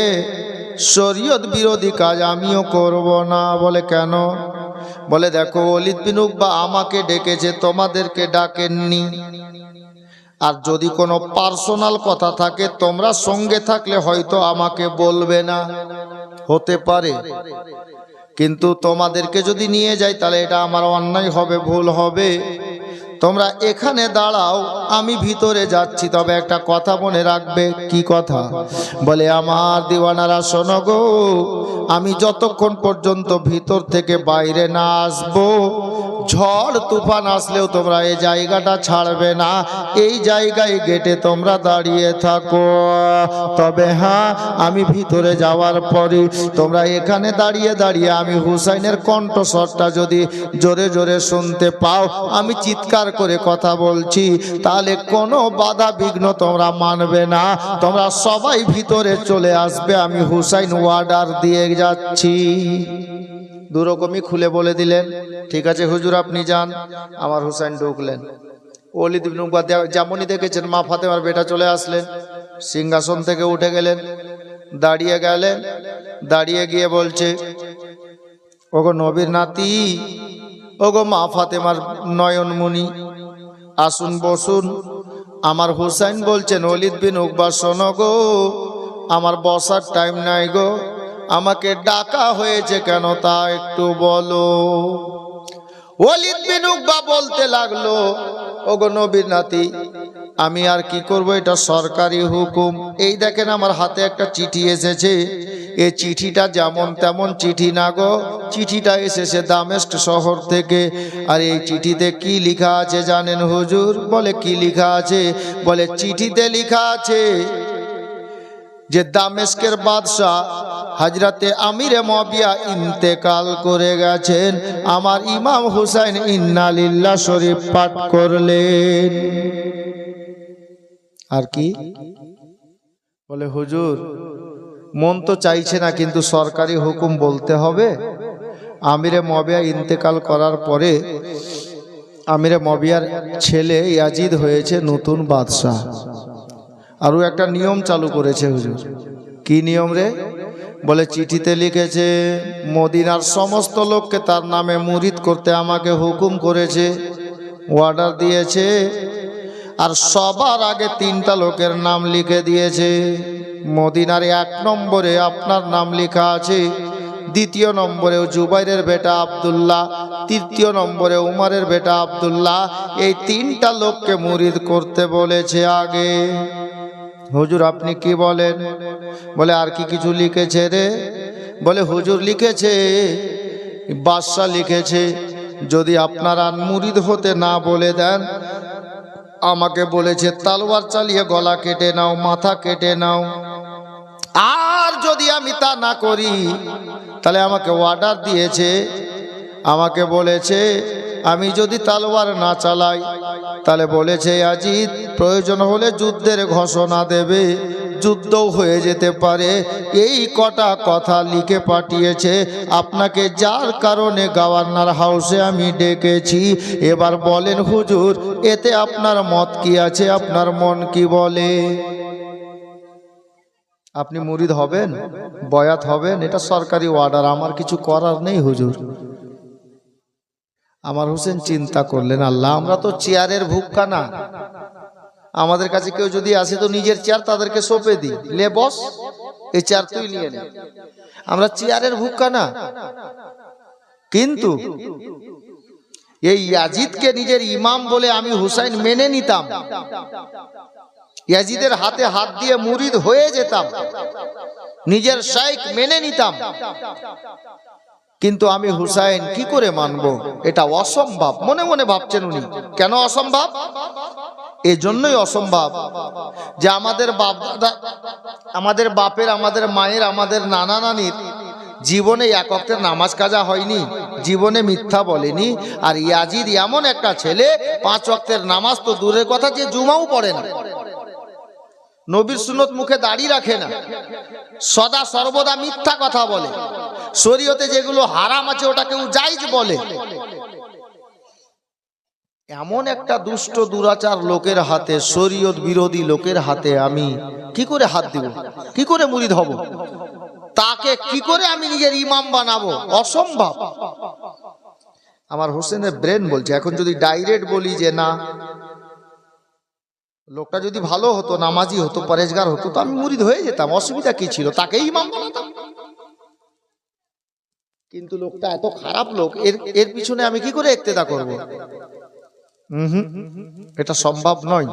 শরীয়ত বিরোধী কাজ আমিও করব না। বলে কেন? বলে দেখো ওয়ালিদ বিন উকবা আমাকে ডেকেছে, তোমাদেরকে ডাকেননি। আর যদি কোনো পার্সোনাল কথা থাকে তোমরা সঙ্গে থাকলে হয়তো আমাকে বলবে না, হতে পারে, কিন্তু তোমাদেরকে যদি নিয়ে যাই তাহলে এটা আমার অন্যায় হবে, ভুল হবে। তোমরা এখানে দাঁড়াও, আমি ভিতরে যাচ্ছি, তবে একটা কথা মনে রাখবে। কি কথা? বলে আমার দিওয়ানারা শোনো গো, আমি যতক্ষণ পর্যন্ত ভিতর থেকে বাইরে না আসবো, ঝড় তুফান আসলেও তোমরা এই জায়গাটা ছাড়বে না, এই জায়গায় গেটে তোমরা দাঁড়িয়ে থাকো। তবে হ্যাঁ, আমি ভিতরে যাওয়ার পরে তোমরা এখানে দাঁড়িয়ে দাঁড়িয়ে আমি হুসাইনের কণ্ঠস্বরটা যদি জোরে জোরে শুনতে পাও, আমি চিৎকার করে কথা বলছি, তাহলে কোনো বাধা বিঘ্ন তোমরা মানবে না, তোমরা সবাই ভিতরে চলে আসবে, আমি হুসাইন অর্ডার দিয়ে যাচ্ছি। দুরকমই খুলে বলে দিলেন, ঠিক আছে হুজুর আপনি যান। আমার হুসাইন ঢুকলেন। ওয়ালিদ বিন উকবা যেমনই দেখেছেন মা ফাতেমার বেটা চলে আসলেন, সিংহাসন থেকে উঠে গেলেন, দাঁড়িয়ে গেলেন, দাঁড়িয়ে গিয়ে বলছে ওগো নবীর নাতি, ওগো মা ফাতেমার নয়নমণি, আসুন বসুন। আমার হুসাইন বলছেন ওয়ালিদ বিন উকবা শোনো গো, আমার বসার টাইম নাই গো, আমাকে ডাকা হয়েছে কেন তা একটু বলো। ওয়ালিদ বিন উকবা বলতে লাগলো ওগো নবীর নাতি, আমি আর কি করব, এটা সরকারি হুকুম। এই দেখেন আমার হাতে একটা চিঠি এসেছে, এই চিঠিটা যেমন তেমন চিঠি না গো, চিঠিটা এসেছে দামেস্ক শহর থেকে। আর এই চিঠিতে কি লেখা আছে জানেন হুজুর? বলে কি লেখা আছে? বলে চিঠিতে লেখা আছে যে দামেস্কের বাদশাহ হযরতে আমিরে মুআবিয়া ইন্তেকাল করে গেছেন, আমার ইমাম হুসাইন ইন্না লিল্লাহ শরীফ পাঠ করলেন। আর কি বলে হুজুর, মন তো চাইছে না, কিন্তু সরকারি হুকুম বলতে হবে। আমিরে মুআবিয়া ইন্তেকাল করার পরে আমিরে মবিয়ার ছেলে ইয়াজিদ হয়েছে নতুন বাদশাহ। আরও একটা নিয়ম চালু করেছে হুজুর। কি নিয়ম রে? বলে চিঠিতে লিখেছে মদিনার সমস্ত লোককে তার নামে মুরিদ করতে আমাকে হুকুম করেছে, অর্ডার দিয়েছে। আর সবার আগে 3টা লোকের নাম লিখে দিয়েছে। মদিনার 1 নম্বরে আপনার নাম লেখা আছে, 2য় নম্বরে জুবাইরের বেটা আব্দুল্লাহ, 3য় নম্বরে উমারের বেটা আব্দুল্লাহ। এই 3টা লোককে মুরিদ করতে বলেছে আগে। হুজুর আপনি কি বলেন? বলে আর কি কিছু লিখেছে রে? বলে হুজুর লিখেছে, বাদশা লিখেছে, যদি আপনারা মুরিদ হতে না বলে দেন, আমাকে বলেছে তলোয়ার চালিয়ে গলা কেটে নাও, মাথা কেটে নাও। আর যদি আমি তা না করি, তাহলে আমাকে অর্ডার দিয়েছে, আমাকে বলেছে আমি যদি তলোয়ার না চালাই, তাহলে বলেছে ইয়াজিদ প্রয়োজন হলে যুদ্ধের ঘোষণা দেবে, যুদ্ধও হয়ে যেতে পারে। এই কটা কথা লিখে পাঠিয়েছে আপনাকে, যার কারণে গভর্নর হাউসে আমি ডেকেছি। এবার বলেন হুজুর, এতে আপনার মত কি আছে? আপনার মন কি বলে? আপনি মুরিদ হবেন, বয়াত হবেন, এটা সরকারি অর্ডার, আমার কিছু করার নেই হুজুর। আমার হোসেন চিন্তা করলেন, আল্লাহ আমরা তো চেয়ারের ভুক্কা না, আমাদের কাছে কেউ যদি আসে তো নিজের চেয়ার তাদেরকে সঁপে দিই, লে বস এই চেয়ার তুই নিয়ে নে, আমরা চেয়ারের ভুক্কা না। কিন্তু এই ইয়াজিদকে নিজের ইমাম বলে আমি হুসাইন মেনে নিতাম, ইয়াজিদের হাতে হাত দিয়ে মুরিদ হয়ে যেতাম, নিজের শাইখ মেনে নিতাম। কিন্তু আমি হুসাইন কি করে মানবো? এটা অসম্ভব। মনে মনে ভাবছেন উনি। কেন অসম্ভব? এই জন্যই অসম্ভব যে আমাদের বাপের, আমাদের মায়ের, আমাদের নানা নানির জীবনে 1 ওয়াক্তের নামাজ কাজা হয়নি, জীবনে মিথ্যা বলেনি। আর ইয়াজিদ এমন একটা ছেলে 5 ওয়াক্তের নামাজ তো দূরের কথা, যে জুমাও পড়ে না, নবীর সুন্নত মুখে দাড়ি রাখে না, সদা সর্বদা মিথ্যা কথা বলে, শরীয়তে যেগুলো হারাম আছে ওটা কেউ জায়েজ বলে। এমন একটা দুষ্ট দুরাচার লোকের হাতে, শরীয়ত বিরোধী লোকের হাতে আমি কি করে হাত দিব? কি করে মুরিদ হব? তাকে কি করে আমি নিজের ইমাম বানাবো? অসম্ভব। আমার হোসেনের ব্রেন বলছে, এখন যদি ডাইরেক্ট বলি যে না, লোকটা যদি ভালো হতো, নামাজি হতো, পরেজগার হতো, তো আমি মুরিদ হয়ে যেতাম, অসুবিধা কি ছিল? তাকেই ইমাম বানাতাম। কিন্তু লোকটা এত খারাপ লোক, এর পিছনে আমি কি করে ইক্তেদা করব? এটা সম্ভব নয়।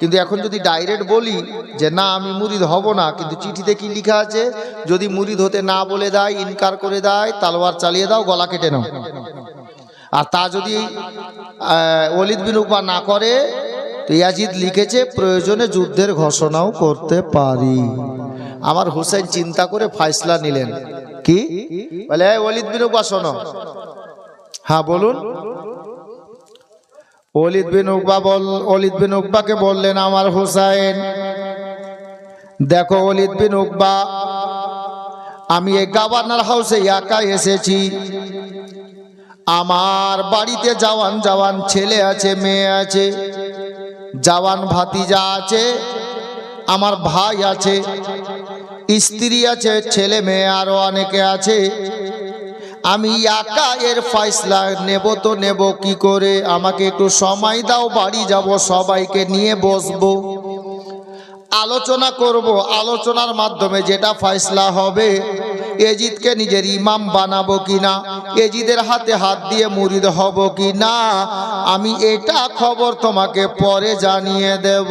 কিন্তু এখন যদি ডাইরেক্ট বলি যে না আমি মুরিদ হব না, কিন্তু চিঠিতে কি লেখা আছে? যদি মুরিদ হতে না বলে দেয়, ইনকার করে দেয়, তলোয়ার চালিয়ে দাও, গলা কেটে নাও। আর তা যদি ওয়ালিদ বিন উকবা না করে, তো ইয়াজিদ লিখেছে প্রয়োজনে যুদ্ধের ঘোষণাও করতে পারি। আমার হুসাইন চিন্তা করে ফয়সালা নিলেন। কি বলে? ওয়ালিদ বিন উকবা শোনো। হ্যাঁ বলুন। ওয়ালিদ বিন উকবাকে বললেন, আমার হুসাইন দেখো ওয়ালিদ বিন উকবা, আমি এই গভর্নর হাউসে একা এসেছি, আমার বাড়িতে জওয়ান জওয়ান ছেলে আছে, মেয়ে আছে, জওয়ান ভাতিজা আছে, আমার ভাই আছে, স্ত্রী আছে, ছেলে মেয়ে আরো অনেকে আছে। আমি একা এর ফয়সালা নেব তো নেব কি করে? আমাকে একটু সময় দাও, বাড়ি যাব, সবাইকে নিয়ে বসবো, আলোচনা করব। আলোচনার মাধ্যমে যেটা ফয়সালা হবে, ইয়াজিদকে নিজের ইমাম বানাবো কিনা, ইয়াজিদের হাতে হাত দিয়ে মুরিদ হব কিনা, আমি এটা খবর তোমাকে পরে জানিয়ে দেব।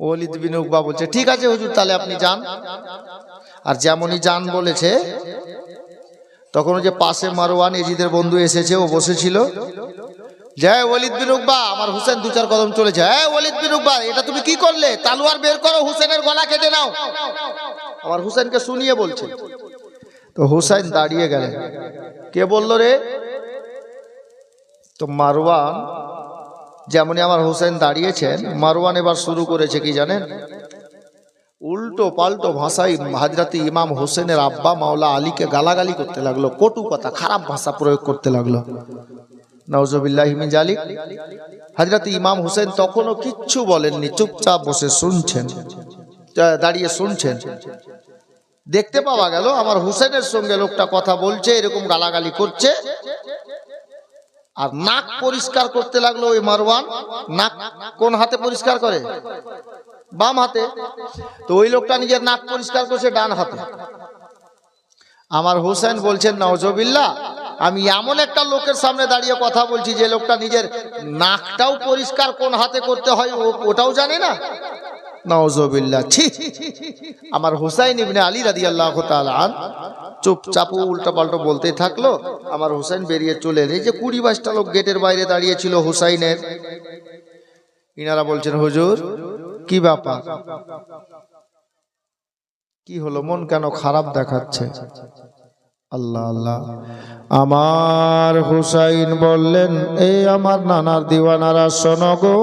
ওয়ালিদ বিন উকবা বলছে, ঠিক আছে হুজুর, তাহলে আপনি যান। আর যেমনই যান বলেছে, তখন ওই যে পাশে মারওয়ান ইয়াজিদের বন্ধু এসেছে, ও বসেছিল। জয় ওয়ালিদ বিন উকবা, আমার হুসেন 2-4 কদম চলে যায়। ওয়ালিদ বিন উকবা, এটা তুমি কি করলে? তলোয়ার বের করো, হুসেনের গলা কেটে নাও। আমার হুসেনকে শুনিয়ে বলছে। তো হুসাইন দাঁড়িয়ে গেলেন। কে বললো রে? তো মারওয়ান, যেমনই আমার হুসেন দাঁড়িয়েছেন, মারওয়ান এবার শুরু করেছে কি জানেন? উল্টো পাল্টো ভাষায় হযরত ইমাম হোসেনের আব্বা মাওলা আলীকে গালাগালি করতে লাগলো, কটু কথা, খারাপ ভাষা প্রয়োগ করতে লাগলো। নাউজুবিল্লাহি মিন জালিক। হযরত ইমাম হোসেন তখনও কিচ্ছু বলেননি, চুপচাপ বসে শুনছেন, দাঁড়িয়ে শুনছেন। দেখতে পাওয়া গেল আমার হোসেনের সঙ্গে লোকটা কথা বলছে, এরকম গালাগালি করছে, আর নাক পরিষ্কার করতে লাগলো ওই মারওয়ান। নাক কোন হাতে পরিষ্কার করে? বাম হাতে। তো ওই লোকটা নিজের নাক পরিষ্কার করছে ডান হাতে। আমার হোসেন বলছেন নাউজুবিল্লাহ, আমি এমন একটা লোকের সামনে দাঁড়িয়ে কথা বলছি যে লোকটা নিজের নাকটাও পরিষ্কার কোন হাতে করতে হয় ওটাও জানে না। নাউজুবিল্লাহ, ছি। আমার হুসাইন ইবনে আলী রাদিয়াল্লাহু তাআলা আন চুপচাপ উল্টাপাল্টা বলতে থাকলো। আমার হুসাইন বেরিয়ে চলে এলেন। এই যে 20-22টা লোক গেটের বাইরে দাঁড়িয়ে ছিল হুসাইনের, ইনারা বলছেন হুজুর কি ব্যাপার, কি হলো, মন কেন খারাপ দেখাচ্ছে? আল্লাহ আল্লাহ। আমার হুসাইন বললেন, এই আমার নানার দিওয়ানারা শোনো গো,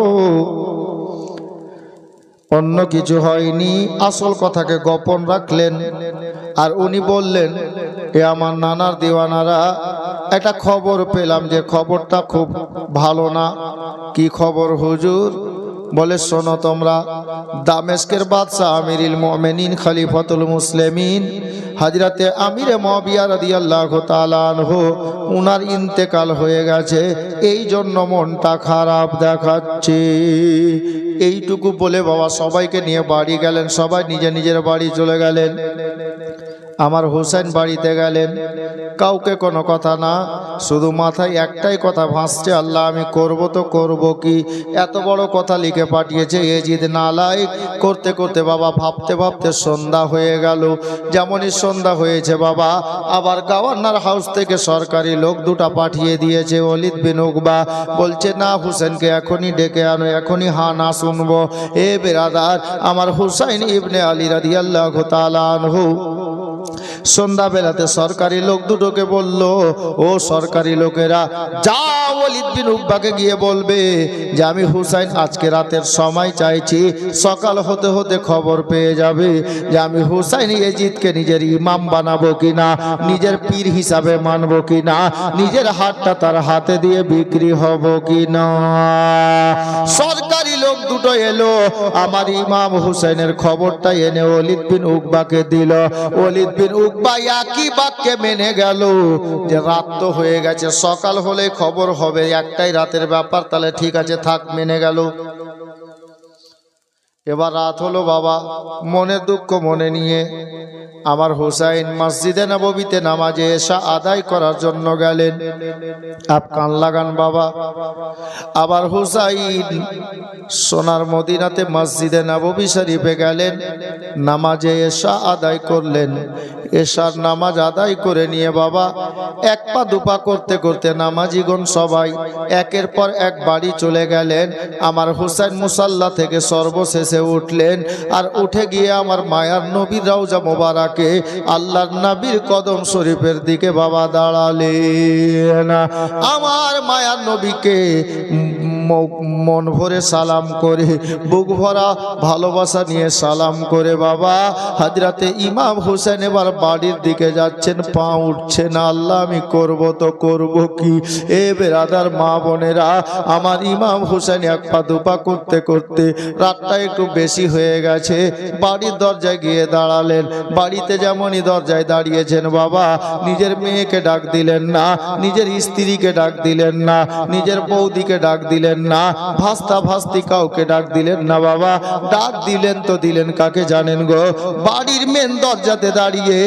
অন্য কিছু হয়নি, আসল কথাকে গোপন রাখলেন। আর উনি বললেন, এ আমার নানার দিওয়ানারা, একটা খবর পেলাম যে খবরটা খুব ভালো না। কি খবর হুজুর? বলে শোনো তোমরা, দামেস্কের বাদশা আমিরুল মুমিনিন খলিফাতুল মুসলিমিন হযরতে আমিরে মুআবিয়া রাদিয়াল্লাহু তাআলা আনহু উনার ইন্তেকাল হয়ে গেছে, এই জন্য মনটা খারাপ দেখাচ্ছে। এইটুকু বলে বাবা সবাইকে নিয়ে বাড়ি গেলেন, সবাই নিজের নিজের বাড়ি চলে গেলেন। আমার হোসেন বাড়িতে গেলেন, কাউকে কোনো কথা না, শুধু মাথায় একটাই কথা ভাসছে, আল্লাহ আমি করব তো করব কি? এত বড় কথা লিখে পাঠিয়েছে এজিদ নালায়েক। করতে করতে বাবা ভাবতে ভাবতে সন্ধ্যা হয়ে গেল। যেমনই সন্ধ্যা হয়েছে বাবা, আবার গভর্নর হাউস থেকে সরকারি লোক দুটা পাঠিয়ে দিয়েছে, ওয়ালিদ বিন উকবা। বলছে না, হুসেনকে এখনই ডেকে আনো, এখনই হা না শুনবো। এ বেরাদার, আমার হুসাইন ইবনে আলী রাদিয়াল্লাহু তাআলা আনহু সন্ধ্যাবেলাতে সরকারি লোক দুটোকে বলল, ও সরকারি লোকেরা, যাও ওয়ালিদ বিন উকবাকে গিয়ে বলবে যে আমি হুসাইন আজকে রাতের সময় চাইছি, সকাল হতে হতে খবর পেয়ে যাবে যে আমি হুসাইন এজিদকে নিজের ইমাম বানাবো কিনা, নিজের পীর হিসাবে মানবো কিনা, নিজের হাতটা তার হাতে দিয়ে বিক্রি হব কিনা। সরকারি লোক দুটো এলো, আমার ইমাম হুসাইনের খবরটা এনে ওয়ালিদ বিন উকবাকে দিল। ওয়ালিদ বিন উকবা একই বাক্যে মেনে গেল যে রাত তো হয়ে গেছে, সকাল হলে খবর হবে, একটাই রাতের ব্যাপার, তাহলে ঠিক আছে থাক, মেনে গেল। এবার রাত হলো বাবা, মনের দুঃখ মনে নিয়ে আমার হুসাইন মসজিদে নববীতে নামাজে এশা আদায় করার জন্য গেলেন। আপ কান লাগান বাবা, আবার হুসাইন সোনার মদিনাতে মসজিদে নববী শরীফে গেলেন, নামাজে এশা আদায় করলেন। এশার নামাজ আদায় করে নিয়ে বাবা এক পা দুপা করতে করতে নামাজিগণ সবাই একের পর এক বাড়ি চলে গেলেন। আমার হুসাইন মুসাল্লা থেকে সর্বশেষে উঠলেন, আর উঠে গিয়ে আমার মায়ার নবীর রওজা মোবারকে আল্লাহর নবীর কদম শরীফের দিকে বাবা দাঁড়ালেন। আমার মায়ার নবীকে মন ভরে সালাম করে, বুক ভরা ভালোবাসা নিয়ে সালাম করে বাবা হযরতে ইমাম হুসেন এবার বাড়ির দিকে যাচ্ছেন, পা উঠছে না। আল্লাহ আমি করব তো করব কি? এ বেরাদার মা বোনেরা, আমার ইমাম হুসেন এক পা দুপা করতে করতে রাতটা একটু বেশি হয়ে গেছে, বাড়ির দরজায় গিয়ে দাঁড়ালেন। বাড়িতে যেমনই দরজায় দাঁড়িয়েছেন বাবা, নিজের মেয়েকে ডাক দিলেন না, নিজের স্ত্রীকে ডাক দিলেন না, নিজের বৌদিকে ডাক দিলেন না, ভাস্তা ভাস্তি কাউকে ডাক দিলেন না বাবা। ডাক দিলেন তো দিলেন কাকে জানেন গো? বাড়ির মেন দরজাতে দাঁড়িয়ে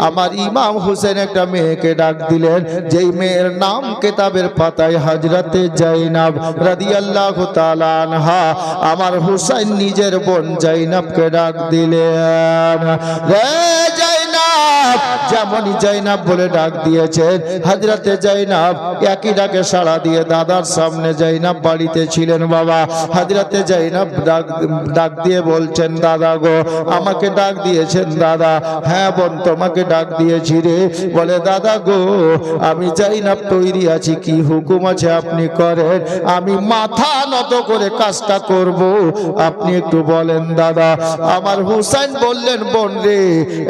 আমার ইমাম হুসেন একটা মেয়েকে ডাক দিলেন, যেই মেয়ের নাম কিতাবের পাতায় হযরতে জাইনাব রাদিয়াল্লাহু তাআলা আনহা। আমার হুসাইন নিজের বোন জাইনাবকে ডাক দিলেন, রে জাইনাব জাইনাব, যেমনই জাইনাব বলে ডাক দিয়েছেন, হযরতে জাইনাব একই ডাকে সাড়া দিয়ে দাদার সামনে জাইনাব বাড়িতে ছিলেন বাবা। হযরতে জাইনাব ডাক দিয়ে বলছেন, দাদা গো, আমাকে ডাক দিয়েছেন দাদা? হ্যাঁ বোন, তোমাকে ডাক দিয়েছি রে। বলে, দাদা গো, আমি জাইনাব তৈরি আছি, কি হুকুম আছে আপনি করেন, আমি মাথা নত করে কাজটা করব, আপনি একটু বলেন দাদা। আমার হুসাইন বললেন, বোন রে,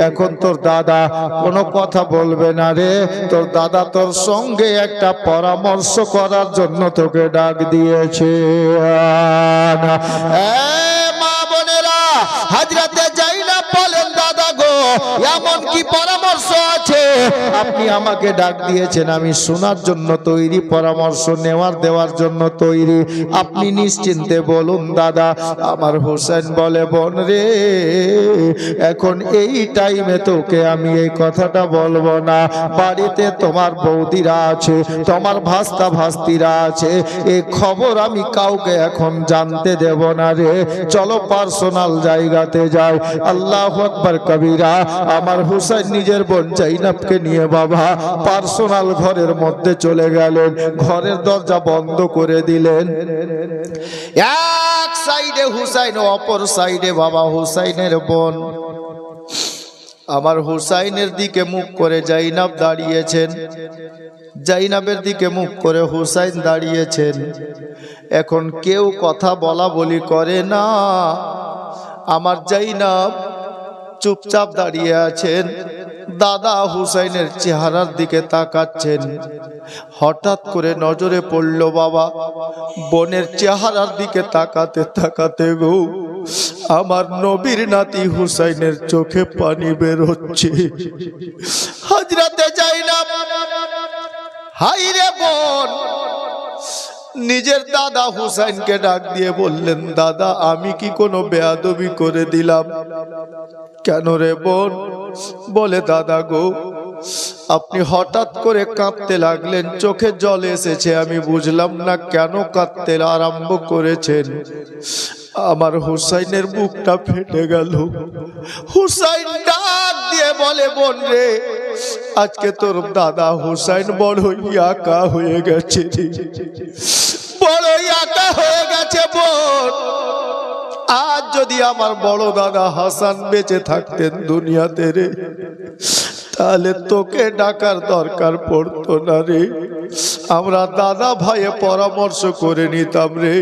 এখন তোর দাদা কোনো কথা বলবে না রে, তোর দাদা তোর সঙ্গে একটা পরামর্শ করার জন্য তোকে ডাক দিয়েছে। মা বোনেরা, হযরতে জাইনাব বলেন, দাদা গো, এমন কি পরামর্শ আছে? আপনি আমাকে ডাক দিয়েছেন, আমি শোনার জন্য তৈরি, পরামর্শ নেওয়ার দেওয়ার জন্য তৈরি, আপনি নিশ্চিন্তে বলুন দাদা। আমার হুসাইন বলে, বোন রে, এখন এই টাইমে তোকে আমি এই কথাটা বলবো না, বাড়িতে তোমার বৌদিরা আছে, তোমার ভাস্তা ভাস্তিরা আছে, এই খবর আমি কাউকে এখন জানতে দেব না রে, চলো পার্সোনাল জায়গাতে যাই। আল্লাহু আকবার কবিরা। আমার হুসাইন নিজের বোন জাইনাবকে নিয়ে বাবা পার্সোনাল ঘরের মধ্যে চলে গেলেন, ঘরের দরজা বন্ধ করে দিলেন। এক সাইডে হুসাইন, অপর সাইডে বাবা হুসাইনের বোন। আমার হুসাইনের দিকে মুখ করে জাইনাব দাঁড়িয়েছেন, জাইনাবের দিকে মুখ করে হুসাইন দাঁড়িয়েছেন। এখন কেউ কথা বলা বলি করে না, আমার জাইনাব চুপচাপ দাঁড়িয়ে আছেন, দাদা হুসাইনের চেহারার দিকে তাকাচ্ছেন। হঠাৎ করে নজরে পড়ল বাবা বোনের চেহারার দিকে তাকাতে তাকাতে গো, আমার নবীর নাতি হুসাইনের চোখে পানি বের হচ্ছে। হযরতে জাইনাব, হাই রে বোন, নিজের দাদা হুসাইনকে ডাক দিয়ে বললেন, দাদা আমি কি কোনো বেয়াদবি করে দিলাম? কেন রে বোন? বলে, দাদা গো, আপনি হঠাৎ করে কাঁদতে লাগলেন, চোখে জল এসেছে, আমি বুঝলাম না কেন কাঁদতে আরম্ভ করেছেন। আমার হুসাইনের বুকটা ফেটে গেল। হুসাইন ডাক দিয়ে বলে, বোন রে, আজকে তোর দাদা হুসাইন বড়ই একা হয়ে গেছে, বড়ই একা হয়ে গেছে বোন। আজ যদি আমার বড় দাদা হাসান বেঁচে থাকতেন দুনিয়াতে রে, তাহলে তোকে ডাকার দরকার পড়তো না রে, আমরা দাদা ভাইয়ে পরামর্শ করে নিতাম রে।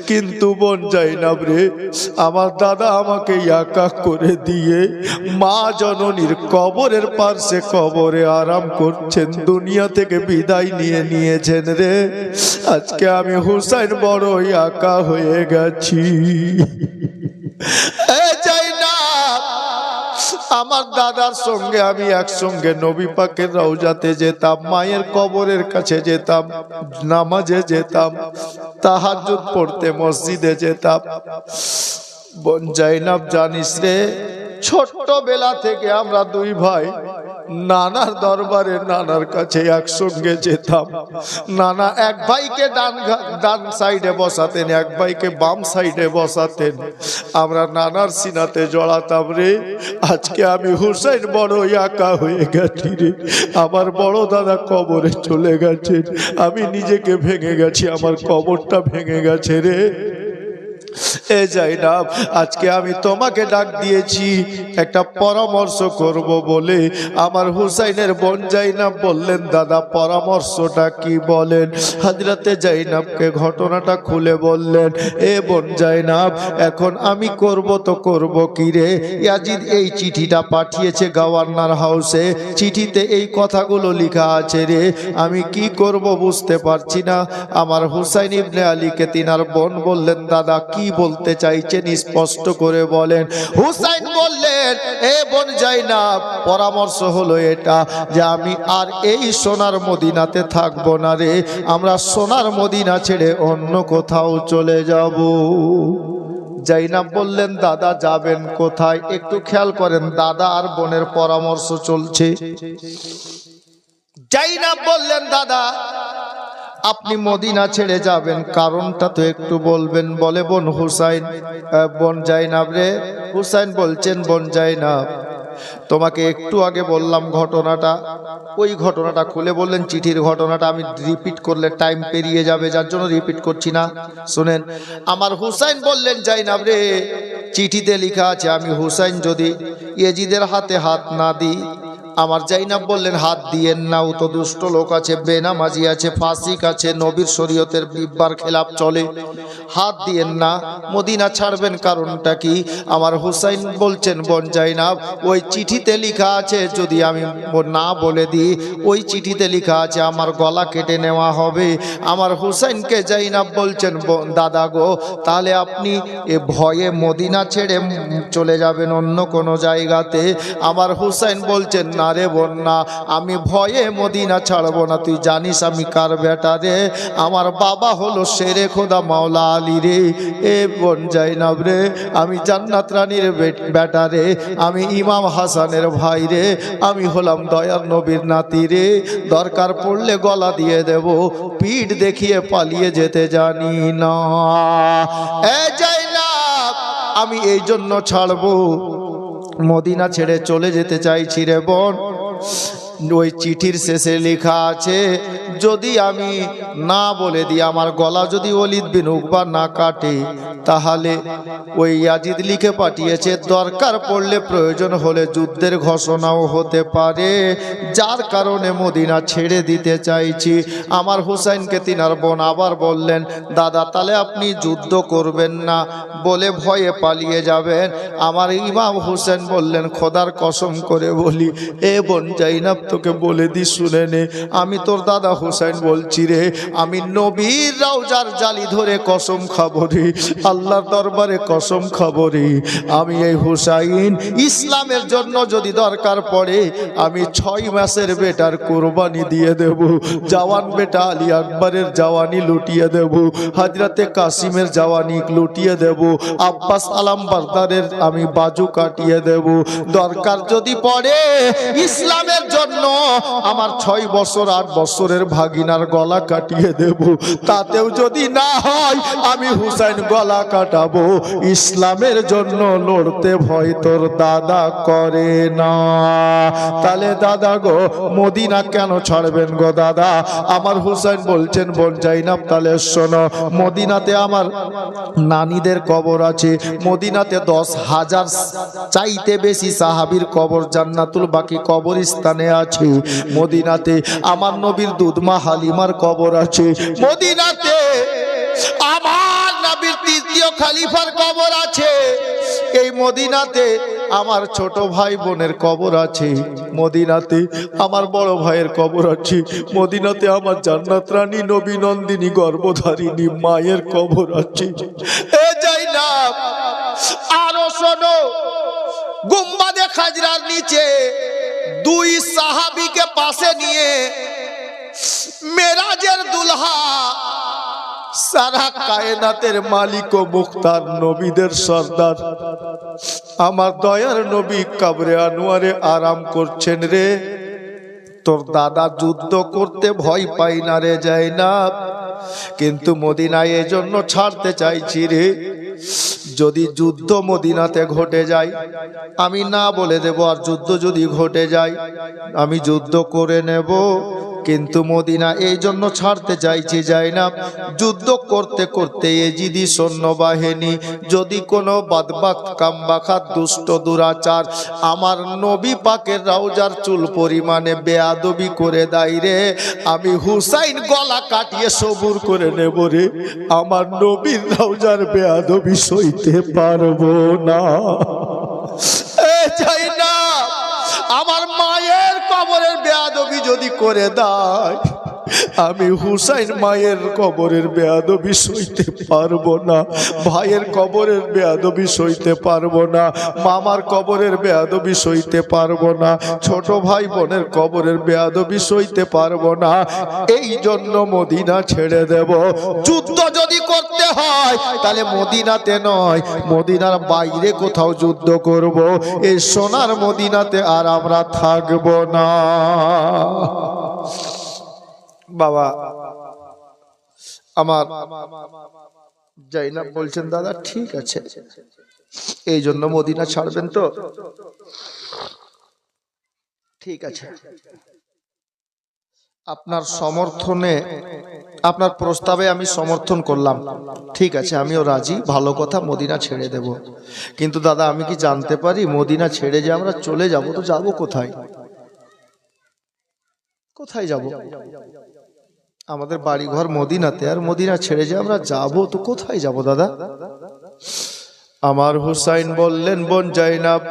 কিন্তু বোন জাইনাব রে, আমার দাদা আমাকে একা করে দিয়ে মা জননীর কবরের পাশে কবরে আরাম করছেন, দুনিয়া থেকে বিদায় নিয়ে নিয়েছেন রে। আজকে আমি হুসাইন বড় একা হয়ে গেছি। আমার দাদার সঙ্গে আমি একসঙ্গে নবী পাকের রওজাতে যেতাম, মায়ের কবরের কাছে যেতাম, নামাজে যেতাম, তাহাজ্জুদ পড়তে মসজিদে যেতাম। বোন জাইনাব জানিস রে, ছোট্টবেলা থেকে আমরা দুই ভাই নানার দরবারে নানার কাছে একসঙ্গে যেতাম। নানা এক ভাইকে ডান সাইডে বসাতেন, এক ভাইকে বাম সাইডে বসাতেন, আমরা নানার সিনাতে জড়াতাম রে। আজকে আমি হুসাইন বড় একা হয়ে গেছি রে, আমার বড় দাদা কবরে চলে গেছেন, আমি নিজেকে ভেঙে গেছি, আমার কবরটা ভেঙে গেছে রে। এ জাইনাব, আজকে আমি তোমাকে ডাক দিয়েছি একটা পরামর্শ করব বলে। আমার হুসাইনের বোন জাইনাব বললেন, দাদা পরামর্শটা কি বলেন? হযরতে জাইনাবকে ঘটনাটা খুলে বললেন, এ বোন জাইনাব, এখন আমি করব তো করব কি রে? ইয়াজিদ এই চিঠিটা পাঠিয়েছে গভর্নর হাউসে, চিঠিতে এই কথাগুলো লেখা আছে রে, আমি কি করব বুঝতে পারছি না। আমার হুসাইন ইবনে আলীকে তিনার বোন বললেন, দাদা কি বলতে চাইছেন স্পষ্ট করে বলেন। হুসাইন বললেন, এ বোন জাইনাব, পরামর্শ হলো এটা যে আমি আর এই সোনার মদিনাতে থাকবো না রে, আমরা সোনার মদিনা ছেড়ে অন্য কোথাও চলে যাব। জাইনাব বললেন, দাদা যাবেন কোথায়? একটু খেয়াল করেন, দাদা আর বোনের পরামর্শ চলছে। জাইনাব বললেন, দাদা আপনি মদিনা ছেড়ে যাবেন, কারণটা তো একটু বলবেন। বলে, বোন হুসাইন, বোন জাইনাব রে, হুসাইন বলছেন, বোন জাইনাব তোমাকে একটু আগে বললাম ঘটনাটা, ওই ঘটনাটা খুলে বললেন চিঠির ঘটনাটা। আমি রিপিট করলে টাইম পেরিয়ে যাবে, যার জন্য রিপিট করছি না। শুনেন, আমার হুসাইন বললেন জাইনাব রে, চিঠিতে লেখা আছে আমি হুসাইন যদি ইয়েজিদের হাতে হাত না দিই। আমার জাইনাব বললেন হাত দিয়েন না, ও তো দুষ্ট লোক আছে, বেনামাজি আছে, ফাসিক আছে, নবীর শরীয়তের বিব্বার খেলাপ চলে, হাত দিয়েন না। মদিনা ছাড়বেন কারণটা কি? আমার হুসাইন বলছেন বোন জাইনাব, ওই চিঠিতে লেখা আছে যদি আমি না বলে দিই, ওই চিঠিতে লেখা আছে আমার গলা কেটে নেওয়া হবে। আমার হুসাইনকে জাইনাব বলছেন দাদা গো, তাহলে আপনি এ ভয়ে মদিনা ছেড়ে চলে যাবেন অন্য কোনো জায়গাতে। আমার হুসাইন বলছেন না রে বোন না, আমি ভয়ে মদিনা ছাড়বো না। তুই জানিস আমি কার বেটা রে? আমার বাবা হলো শেরে খোদা মাওলা আলী রে। এ বোন জাইনাব রে, আমি জান্নাত রানীর বেটা রে, আমি ইমাম হাসানের ভাই রে, আমি হলাম দয়ার নবীর নাতি রে। দরকার পড়লে গলা দিয়ে দেব, পিঠ দেখিয়ে পালিয়ে যেতে জানি না। এ জাইনাব, আমি এই জন্য ছাড়বো, মদিনা ছেড়ে চলে যেতে চাইছি রে বোন। ওই চিঠির শেষে লেখা আছে যদি আমি না বলে দিই, আমার গলা যদি ওয়ালিদ বিন উকবা না কাটে, তাহলে ওই ইয়াজিদ লিখে পাঠিয়েছে দরকার পড়লে প্রয়োজন হলে যুদ্ধের ঘোষণাও হতে পারে, যার কারণে মদিনা ছেড়ে দিতে চাইছি। আমার হুসাইনকে তিনার বোন আবার বললেন দাদা তাহলে আপনি যুদ্ধ করবেন না, বলে ভয়ে পালিয়ে যাবেন। আমার ইমাম হুসেন বললেন খোদার কসম করে বলি এ বোন জাইনাব তোকে বলে দি শুনে নে, আমি তোর দাদা হুসাইন বলছি রে, আমি নবীর রওজার জালি ধরে কসম খাবো রে, আল্লাহর দরবারে কসম খাবো রে, আমি এই হুসাইন ইসলামের জন্য যদি দরকার পড়ে আমি 6 মাসের বেটার কোরবানি দিয়ে দেব, জওয়ান বেটা আলী আকবরের জওয়ানি লুটিয়ে দেব, হযরতে কাসিমের জওয়ানি লুটিয়ে দেব, আব্বাস আলম বারদারের আমি বাজু কাটিয়ে দেব, দরকার যদি পড়ে ইসলামের জন্য আমার 6 বছর 8 বছরের ভাগিনার গলা কাটিয়ে দেব, তাতেও যদি না হয় আমি হুসাইন গলা কাটাবো। ইসলামের জন্য লড়তে ভয় তোর দাদা করে না। তাহলে দাদা গো মদিনা কেন ছাড়বেন গো দাদা? আমার হুসাইন বলছেন বোন জাইনাব তাহলে শোনো, মদিনাতে আমার নানীদের কবর আছে, মদিনাতে 10,000 চাইতে বেশি সাহাবীর কবর জান্নাতুল বাকি কবরস্থানে আছে, মদিনাতে আমার নবীর দুধমা হালিমার কবর আছে, মদিনাতে আমার নবীর তৃতীয় খলিফার কবর আছে, এই মদিনাতে আমার ছোট ভাই বোনের কবর আছে, মদিনাতে আমার বড় ভাইয়ের কবর আছে, মদিনাতে আমার জান্নাত রানী নবী নন্দিনী গর্ভধারিণী মায়ের কবর আছে। এ জাইনাব আরো শোনো, গুম্বাদে খাজরার নিচে 2 সাহাবীকে পাশে নিয়ে মেরাজের দুলহা সারা কায়নাতের মালিক ও মুখতার নবীদের সর্দার আমার দয়ার নবী কবরে আনোয়ারে আরাম করছেন রে। তোর দাদা যুদ্ধ করতে ভয় পাই না রে জাইনাব, কিন্তু মদিনায় এজন্য ছাড়তে চাইছি রে, যদি যুদ্ধ মদিনাতে ঘটে যায় আমি না বলে দেব, আর যুদ্ধ যদি ঘটে যায় আমি যুদ্ধ করে নেব, কিন্তু মদিনা এই জন্য ছাড়তে চাইছি জাইনাব, যুদ্ধ করতে করতে এজিদি সৈন্যবাহিনী যদি কোনো বাদবাক কামবাখাত দুষ্ট দুরাচার আমার নবী পাকের রওজার চুল পরিমাণে বেয়াদবি করে দেয় রে, আমি হুসাইন গলা কাটিয়ে সবুর করে নেব রে, আমার নবীর রওজার বেয়াদবি সইতে পারবো না। এ জাইনাব আমার মায়ের কবরের বেয়াদবি যদি করে দেয় আমি হুসাইন মায়ের কবরের বেয়াদবি সইতে পারবো না, ভাইয়ের কবরের বেয়াদবি সইতে পারবো না, মামার কবরের বেয়াদবি সইতে পারবো না, ছোট ভাই বোনের কবরের বেয়াদবি সইতে পারবো না, এই জন্য মদিনা ছেড়ে দেব। যুদ্ধ যদি করতে হয় তাহলে মদিনাতে নয়, মদিনার বাইরে কোথাও যুদ্ধ করব, এই সোনার মদিনাতে আর আমরা থাকবো না। বাবা আমার জাইনাব বলছেন দাদা ঠিক আছে, এই জন্য মদিনা ছাড়বেন তো? ঠিক আছে, আপনার সমর্থনে, আপনার প্রস্তাবে আমি সমর্থন করলাম, ঠিক আছে, আমিও রাজি, ভালো কথা, মদিনা ছেড়ে দেব। কিন্তু দাদা আমি কি জানতে পারি মদিনা ছেড়ে যে আমরা চলে যাব, তো যাব কোথায়? কোথায় যাব? আমাদের বাড়ি ঘর মদিনাতে, আর মদিনা ছেড়ে যে আমরা যাব, তো কোথায় যাব দাদা? আমার হুসাইন বললেন, বোন জাইনাব,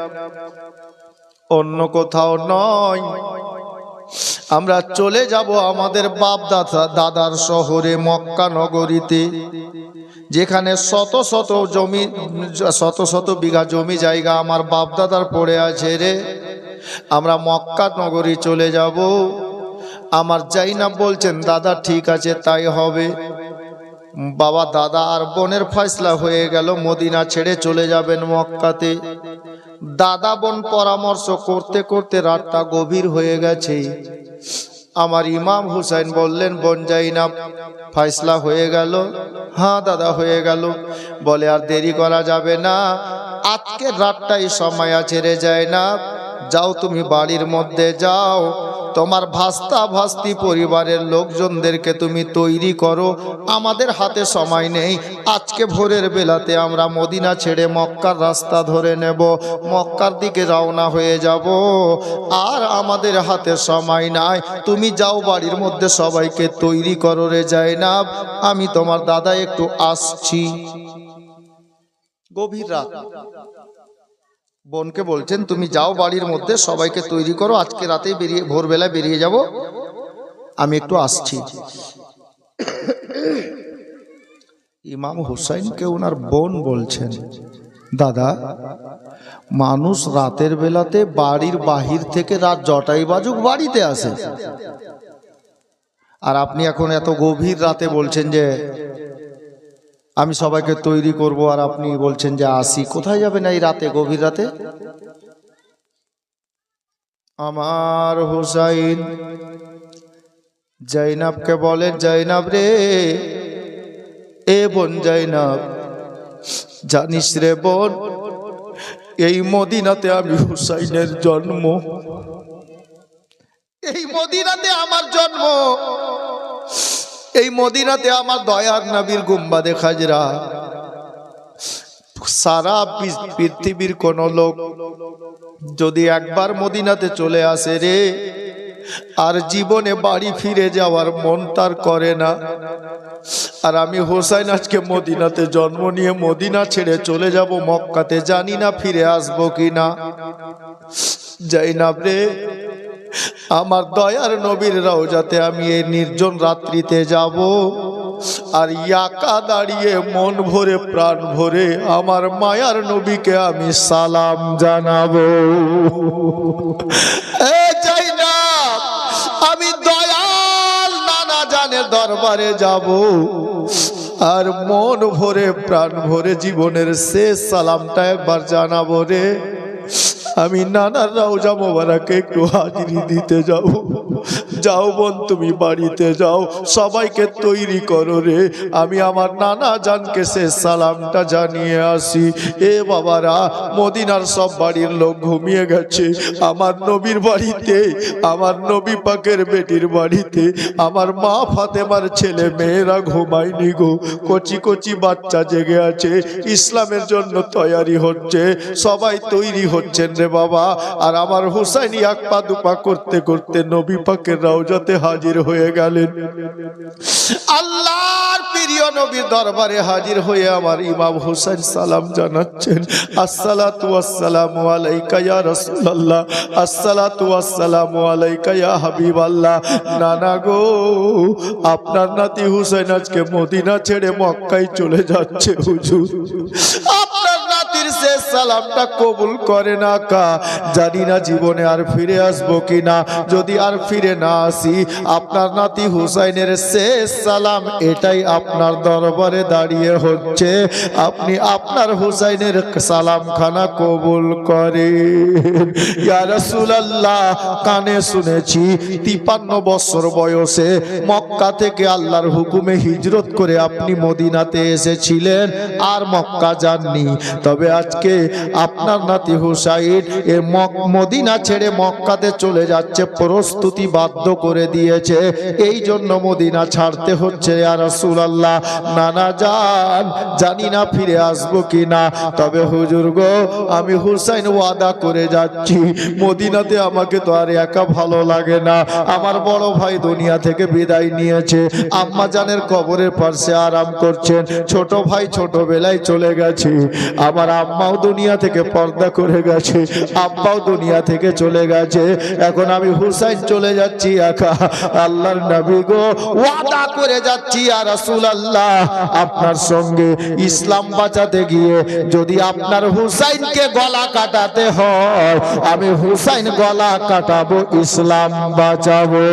অন্য কোথাও নয়, আমরা চলে যাব আমাদের বাপ দাদার শহরে মক্কা নগরীতে, যেখানে শত শত বিঘা জমি জায়গা আমার বাপ দাদার পড়ে আছে রে। আমরা মক্কা নগরী চলে যাব। আমার জাইনাব বলছেন, দাদা ঠিক আছে, তাই হবে। বাবা, দাদা আর বোনের ফয়সলা হয়ে গেল, মদিনা ছেড়ে চলে যাবেন মক্কাতে। দাদা বোন পরামর্শ করতে করতে রাতটা গভীর হয়ে গেছে। আমার ইমাম হুসাইন বললেন, বোন জাইনাব, ফয়সলা হয়ে গেল? হ্যাঁ দাদা, হয়ে গেল। বলে, আর দেরি করা যাবে না, আজকের রাতটাই সময় আছে রে জাইনাব, যাও তুমি বাড়ির মধ্যে যাও, তোমার ভাস্তা ভাস্তি পরিবারের লোকজনদেরকে তুমি তৈরি করো, আমাদের হাতে সময় নেই। আজকে ভোরের বেলাতে আমরা মদিনা ছেড়ে মক্কার রাস্তা ধরে নেব, মক্কার দিকে রওনা হয়ে যাব, আর আমাদের হাতে সময় নাই। তুমি যাও বাড়ির মধ্যে সবাইকে তৈরি করো রে জাইনাব, আমি তোমার দাদা একটু আসছি। গভীর রাত, বোনকে বলছেন, তুমি যাও বাড়ির মধ্যে সবাইকে তৈরি করো, আজকে রাতেই ভোরবেলায় বেরিয়ে যাব, আমি একটু আসছি। ইমাম হুসাইনকে ওনার বোন বলছেন, দাদা, মানুষ রাতের বেলাতে বাড়ির বাহির থেকে রাত যটাই বাজুক বাড়িতে আসে, আর আপনি এখন এত গভীর রাতে বলছেন যে আমি সবাইকে তৈরি করব, আর আপনি বলছেন যে আসি। কোথায় যাবেন এই রাতে, গভীর রাতে? আমার হুসাইন জাইনাবকে বলে, জাইনাব রে, এ বোন জাইনাব, জানিস রে বোন, এই মদিনাতে আমি হুসাইনের জন্ম, এই মদিনাতে আমার জন্ম, এই মদিনাতে আমার দয়ার নবীর গুম্বাদে খাজরা। সারা পৃথিবীর কোন লোক যদি একবার মদিনাতে চলে আসে রে, আর জীবনে বাড়ি ফিরে যাওয়ার মন তার করে না। আর আমি হোসাইন আজকে মদিনাতে জন্ম নিয়ে মদিনা ছেড়ে চলে যাব মক্কাতে, জানি না ফিরে আসবো কিনা। জাইনাব রে, আমার দয়ার নবীর রওজাতে আমি এই নির্জন রাত্রিতে যাব, আর একা দাঁড়িয়ে মন ভরে প্রাণ ভরে আমার মায়ার নবীকে আমি সালাম জানাবো। জাইনাব, আমি দয়াল নানা জানের দরবারে যাব, আর মন ভরে প্রাণ ভরে জীবনের শেষ সালামটা একবার জানাবো রে। আমি নানার রওজা মোবারকে একটু হাজিরি দিতে যাব। যাও বোন, তুমি বাড়িতে যাও, সবাইকে তৈরি করো রে, আমি আমার নানা জানকে সে সালামটা জানিয়ে আসি। এ বাবারা, মদিনার সব বাড়ির লোক ঘুমিয়ে গেছে, আমার নবীর বাড়িতে, আমার নবী পাকের বেটির বাড়িতে আমার মা ফাতেমার ছেলে মেয়েরা ঘুমায়নি গো, কচি কচি বাচ্চা জেগে আছে, ইসলামের জন্য তৈরি হচ্ছে, সবাই তৈরি হচ্ছেন রে বাবা। আর আমার হুসাইন এক পা দুপা করতে করতে নবী পাকের রওজাতে হাজির হয়ে গেলেন। আল্লাহর প্রিয় নবীর দরবারে হাজির হয়ে আমার ইমাম হুসাইন সালাম জানাচ্ছেন, আসসালাতু ওয়াসসালামু আলাইকা ইয়া রাসূলুল্লাহ, আসসালাতু ওয়াসসালামু আলাইকা ইয়া হাবিবাল্লাহ। নানা গো, আপনার নাতি হুসাইন আজকে মদিনা ছেড়ে মক্কায় চলে যাচ্ছে হুজুর, আপনার নাতির শেষ সালামটা কবুল করে না কা, জানি না জীবনে আর ফিরে আসবো কিনা। যদি আর ফিরে না আসি, আপনার নাতি হুসাইনের শেষ সালাম এটাই আপনার দরবারে দাঁড়িয়ে হচ্ছে, আপনি আপনার হুসাইনের সালাম খানা কবুল করেন। ইয়া রাসূলুল্লাহ, কানে শুনেছি 53 বছর বয়সে মক্কা থেকে আল্লাহর হুকুমে হিজরত করে আপনি মদিনাতে এসেছিলেন, আর মক্কা যাননি। তবে আজকে আপনার নাতি হুসাইন এ মদিনা ছেড়ে মক্কাতে চলে যাচ্ছে, প্রস্তুতি বাধ্য করে দিয়েছে, এই জন্য মদিনা ছাড়তে হচ্ছে ইয়া রাসূলুল্লাহ। নানা যান, জানি না ফিরে আসবো কিনা, তবে হুজুর গো আমি হুসাইন ওয়াদা করে যাচ্ছি, মদিনাতে আমাকে তো আর একা ভালো লাগে না। আমার বড় ভাই দুনিয়া থেকে বিদায় নিয়েছে, আম্মা জানের কবরের পাশে আরাম করছেন, ছোট ভাই ছোটবেলায় চলে গেছে, আমার আম্মাও দুনিয়া থেকে পর্দা করে গেছে, আব্বাও দুনিয়া থেকে চলে গেছে, এখন আমি হুসাইন চলে যাচ্ছি একা। আল্লাহর নবী গো ওয়াদা করে যাচ্ছি ইয়া রাসূলুল্লাহ, আপনার সঙ্গে ইসলাম বাঁচাতে গিয়ে যদি আপনার হুসাইনকে গলা কাটাতে হয়, আমি হুসাইন গলা কাটাবো, ইসলাম বাঁচাবো।